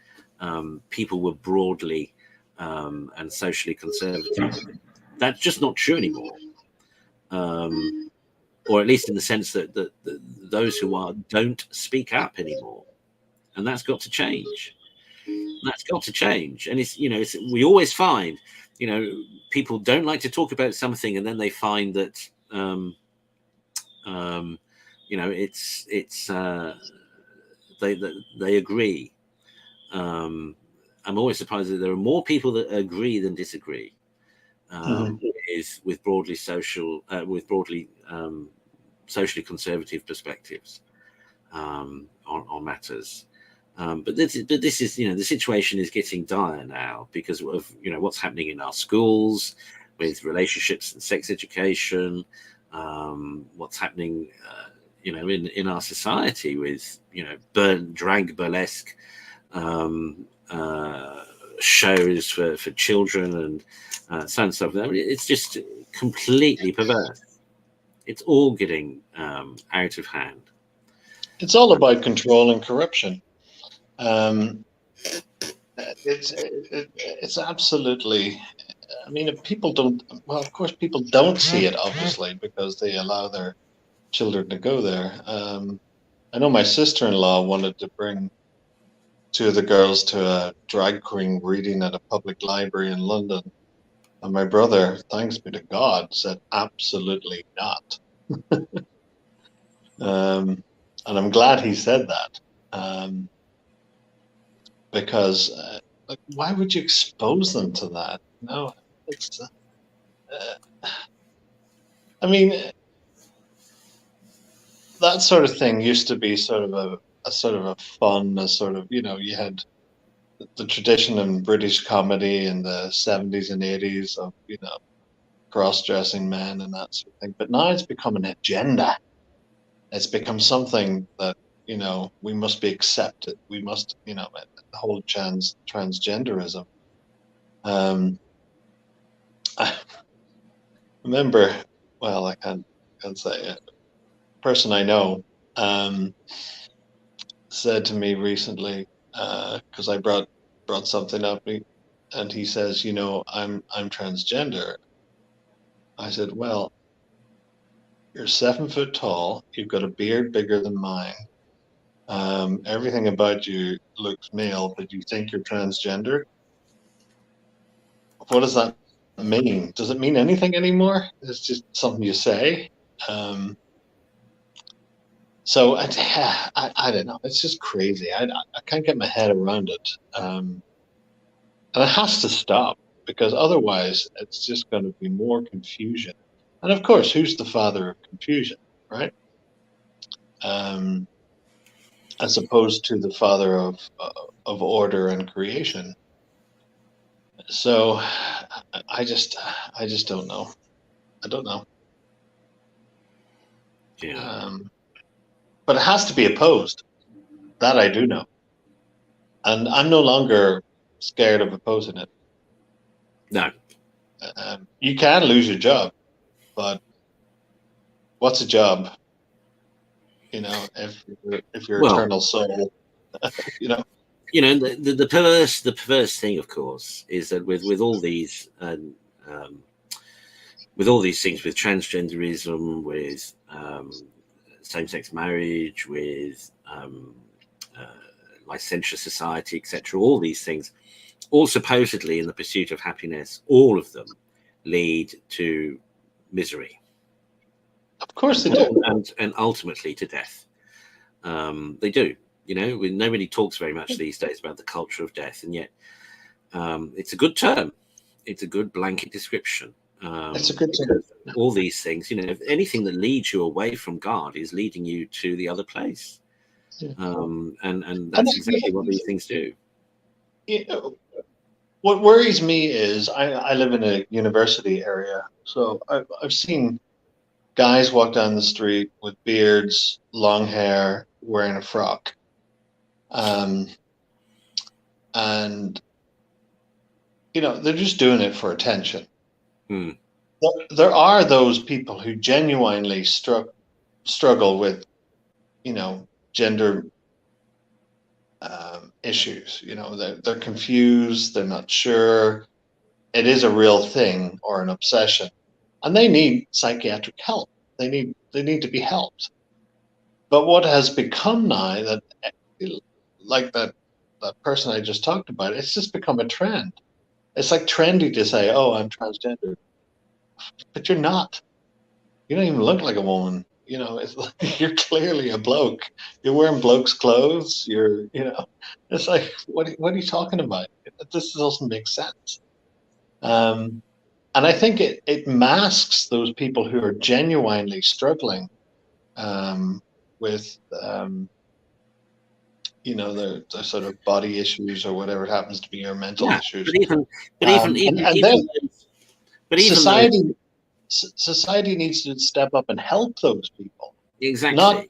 people were broadly and socially conservative. That's just not true anymore, or at least in the sense that those who don't speak up anymore, and that's got to change. That's got to change. And we always find, people don't like to talk about something, and then they find that they agree. I'm always surprised that there are more people that agree than disagree with broadly socially conservative perspectives on matters. But this is, the situation is getting dire now because of what's happening in our schools with relationships and sex education, what's happening in our society with drag burlesque shows for children and so on and so forth. I mean, it's just completely perverse. It's all getting out of hand. It's all about control and corruption. It's absolutely. I mean, if people don't. Well, of course, people don't see it, obviously, because they allow their children to go there. I know my sister-in-law wanted to bring two of the girls to a drag queen reading at a public library in London, and my brother, thanks be to God, said absolutely not. And I'm glad he said that. Because why would you expose them to that? No, it's. I mean, that sort of thing used to be sort of a fun, you had the tradition in British comedy in the 70s and 80s of cross-dressing men and that sort of thing. But now it's become an agenda. It's become something that we must be accepted. We must, the whole transgenderism. I remember, well, I can't say it. A person I know said to me recently, because I brought something up, and he says, I'm transgender. I said, well, you're 7 foot tall. You've got a beard bigger than mine. Everything about you looks male, but you think you're transgender? What does that mean? Does it mean anything anymore? It's just something you say. So I don't know. It's just crazy. I can't get my head around it. And it has to stop, because otherwise it's just going to be more confusion. And of course, who's the father of confusion, right? As opposed to the father of order and creation. So I just don't know. I don't know. Yeah. But it has to be opposed. That I do know. And I'm no longer scared of opposing it. No. You can lose your job, but what's a job? If your eternal soul, the perverse thing, of course, is that with all these things, with transgenderism, with same-sex marriage, with licentious society, etc., all these things, all supposedly in the pursuit of happiness, all of them lead to misery. Of course they do. And ultimately to death. They do. Nobody talks very much these days about the culture of death, and yet it's a good term. It's a good blanket description. It's a good term. All these things, anything that leads you away from God is leading you to the other place. Yeah. And that's exactly what these things do. What worries me is I live in a university area, so I've seen guys walk down the street with beards, long hair, wearing a frock. And they're just doing it for attention. There are those people who genuinely struggle with, gender issues. They're confused. They're not sure. It is a real thing or an obsession, and they need psychiatric help. They need to be helped. But what has become now that, like that person I just talked about, it's just become a trend. It's like trendy to say, "Oh, I'm transgender," but you're not. You don't even look like a woman. It's like you're clearly a bloke. You're wearing bloke's clothes. It's like, what are you talking about? This doesn't make sense. And I think it masks those people who are genuinely struggling with their sort of body issues or whatever it happens to be, or mental issues. But society needs to step up and help those people. Exactly.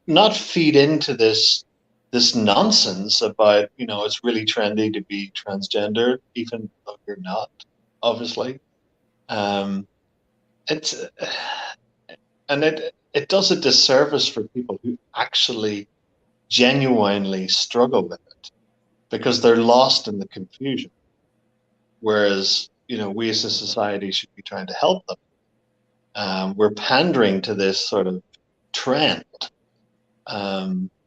Not feed into this nonsense about it's really trendy to be transgender, even though you're not, obviously. It does a disservice for people who actually genuinely struggle with it, because they're lost in the confusion. Whereas, we as a society should be trying to help them. We're pandering to this sort of trend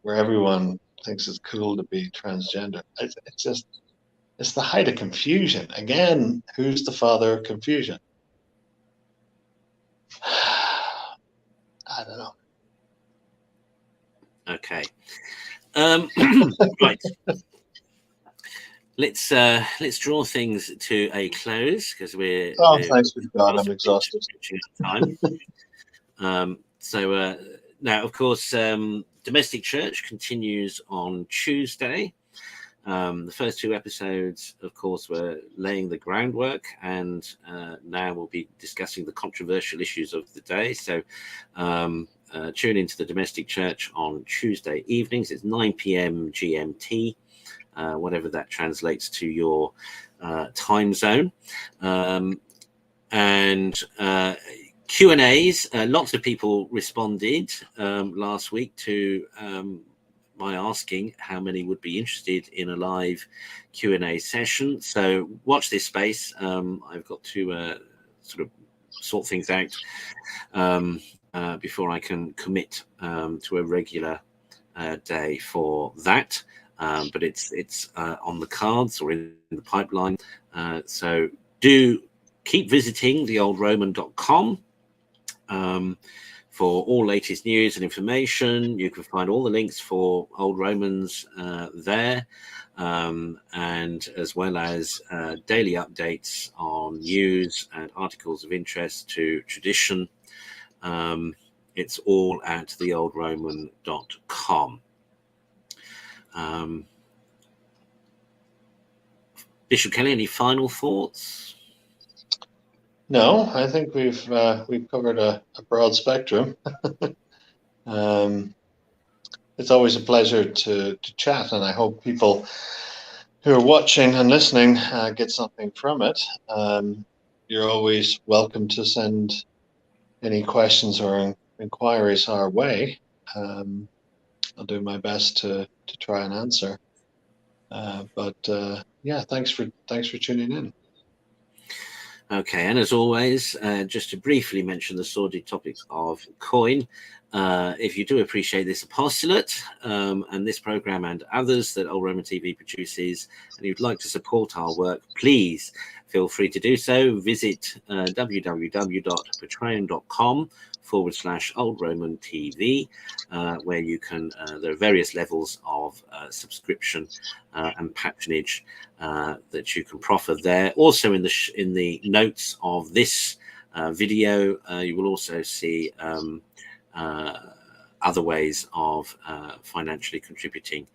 where everyone thinks it's cool to be transgender. It's the height of confusion. Again, who's the father of confusion? I don't know. Okay. Right. Let's draw things to a close, because we're thanks for God, I'm exhausted. Time. So now, of course, Domestic Church continues on Tuesday. The first 2 episodes, of course, were laying the groundwork, and now we'll be discussing the controversial issues of the day. So tune into the domestic church on Tuesday evenings. It's 9 p.m. GMT, whatever that translates to your time zone. And Q&As, lots of people responded last week to my asking how many would be interested in a live Q&A session. So watch this space. I've got to sort of sort things out before I can commit to a regular day for that. But it's on the cards or in the pipeline. So do keep visiting theoldroman.com for all latest news and information. You can find all the links for Old Romans there, and as well as daily updates on news and articles of interest to tradition. It's all at theoldroman.com. Bishop Kelly, any final thoughts? No, I think we've covered a broad spectrum. It's always a pleasure to chat, and I hope people who are watching and listening get something from it. You're always welcome to send any questions or inquiries our way. I'll do my best to try and answer. Yeah, thanks for tuning in. Okay, and as always, just to briefly mention the sordid topic of coin, if you do appreciate this apostolate and this program and others that Old Roman TV produces, and you'd like to support our work, please feel free to do so. Visit www.patreon.com/Old Roman TV, where you can, there are various levels of subscription and patronage that you can proffer there. Also in the notes of this video, you will also see other ways of financially contributing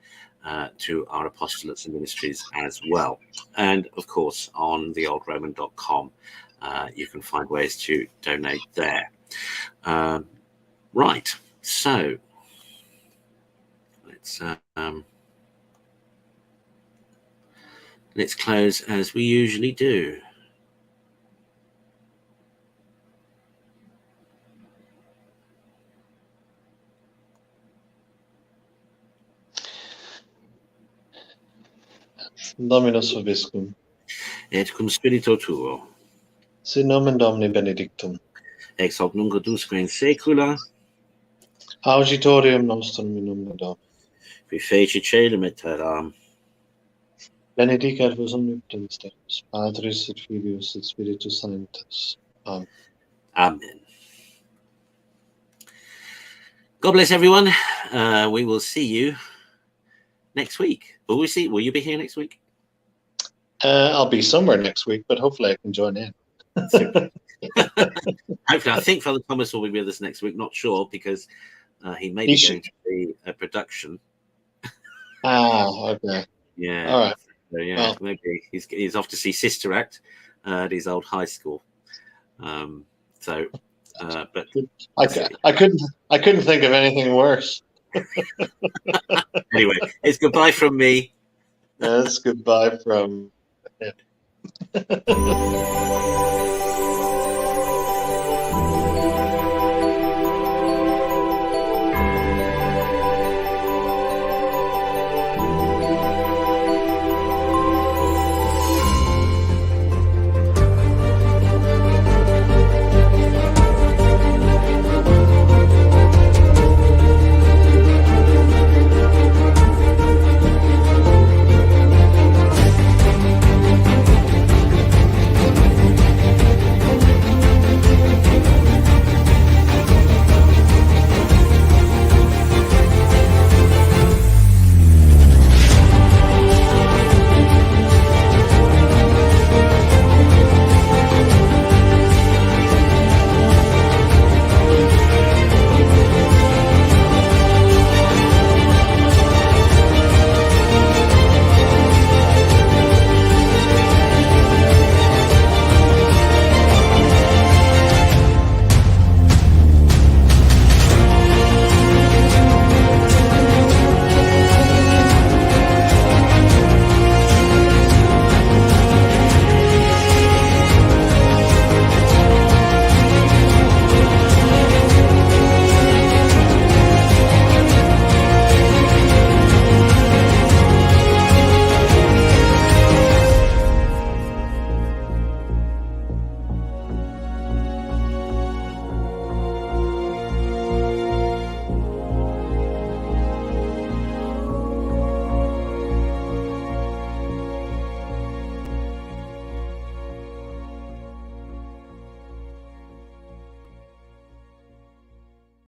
to our apostolates and ministries as well. And of course, on theoldroman.com, you can find ways to donate there. Right, so let's close as we usually do. Dominus vobiscum. Et cum spirito tuo. Sit nomen Domini benedictum. Ex hoc nunc usque in saecula. Auditorium nostrum in nomine Domini. Qui feci caelum et terram. Benedicat vos omnipotens Deus, Patris et Filius et Spiritus Sanctus. Amen. Amen. God bless everyone. We will see you next week. Will you be here next week? I'll be somewhere next week, but hopefully I can join in. Hopefully, I think Father Thomas will be with us next week. Not sure, because he may be going to the production. Okay. Yeah. All right. So, yeah, well, maybe he's off to see Sister Act at his old high school. But I couldn't think of anything worse. Anyway, it's goodbye from me. It's goodbye from him.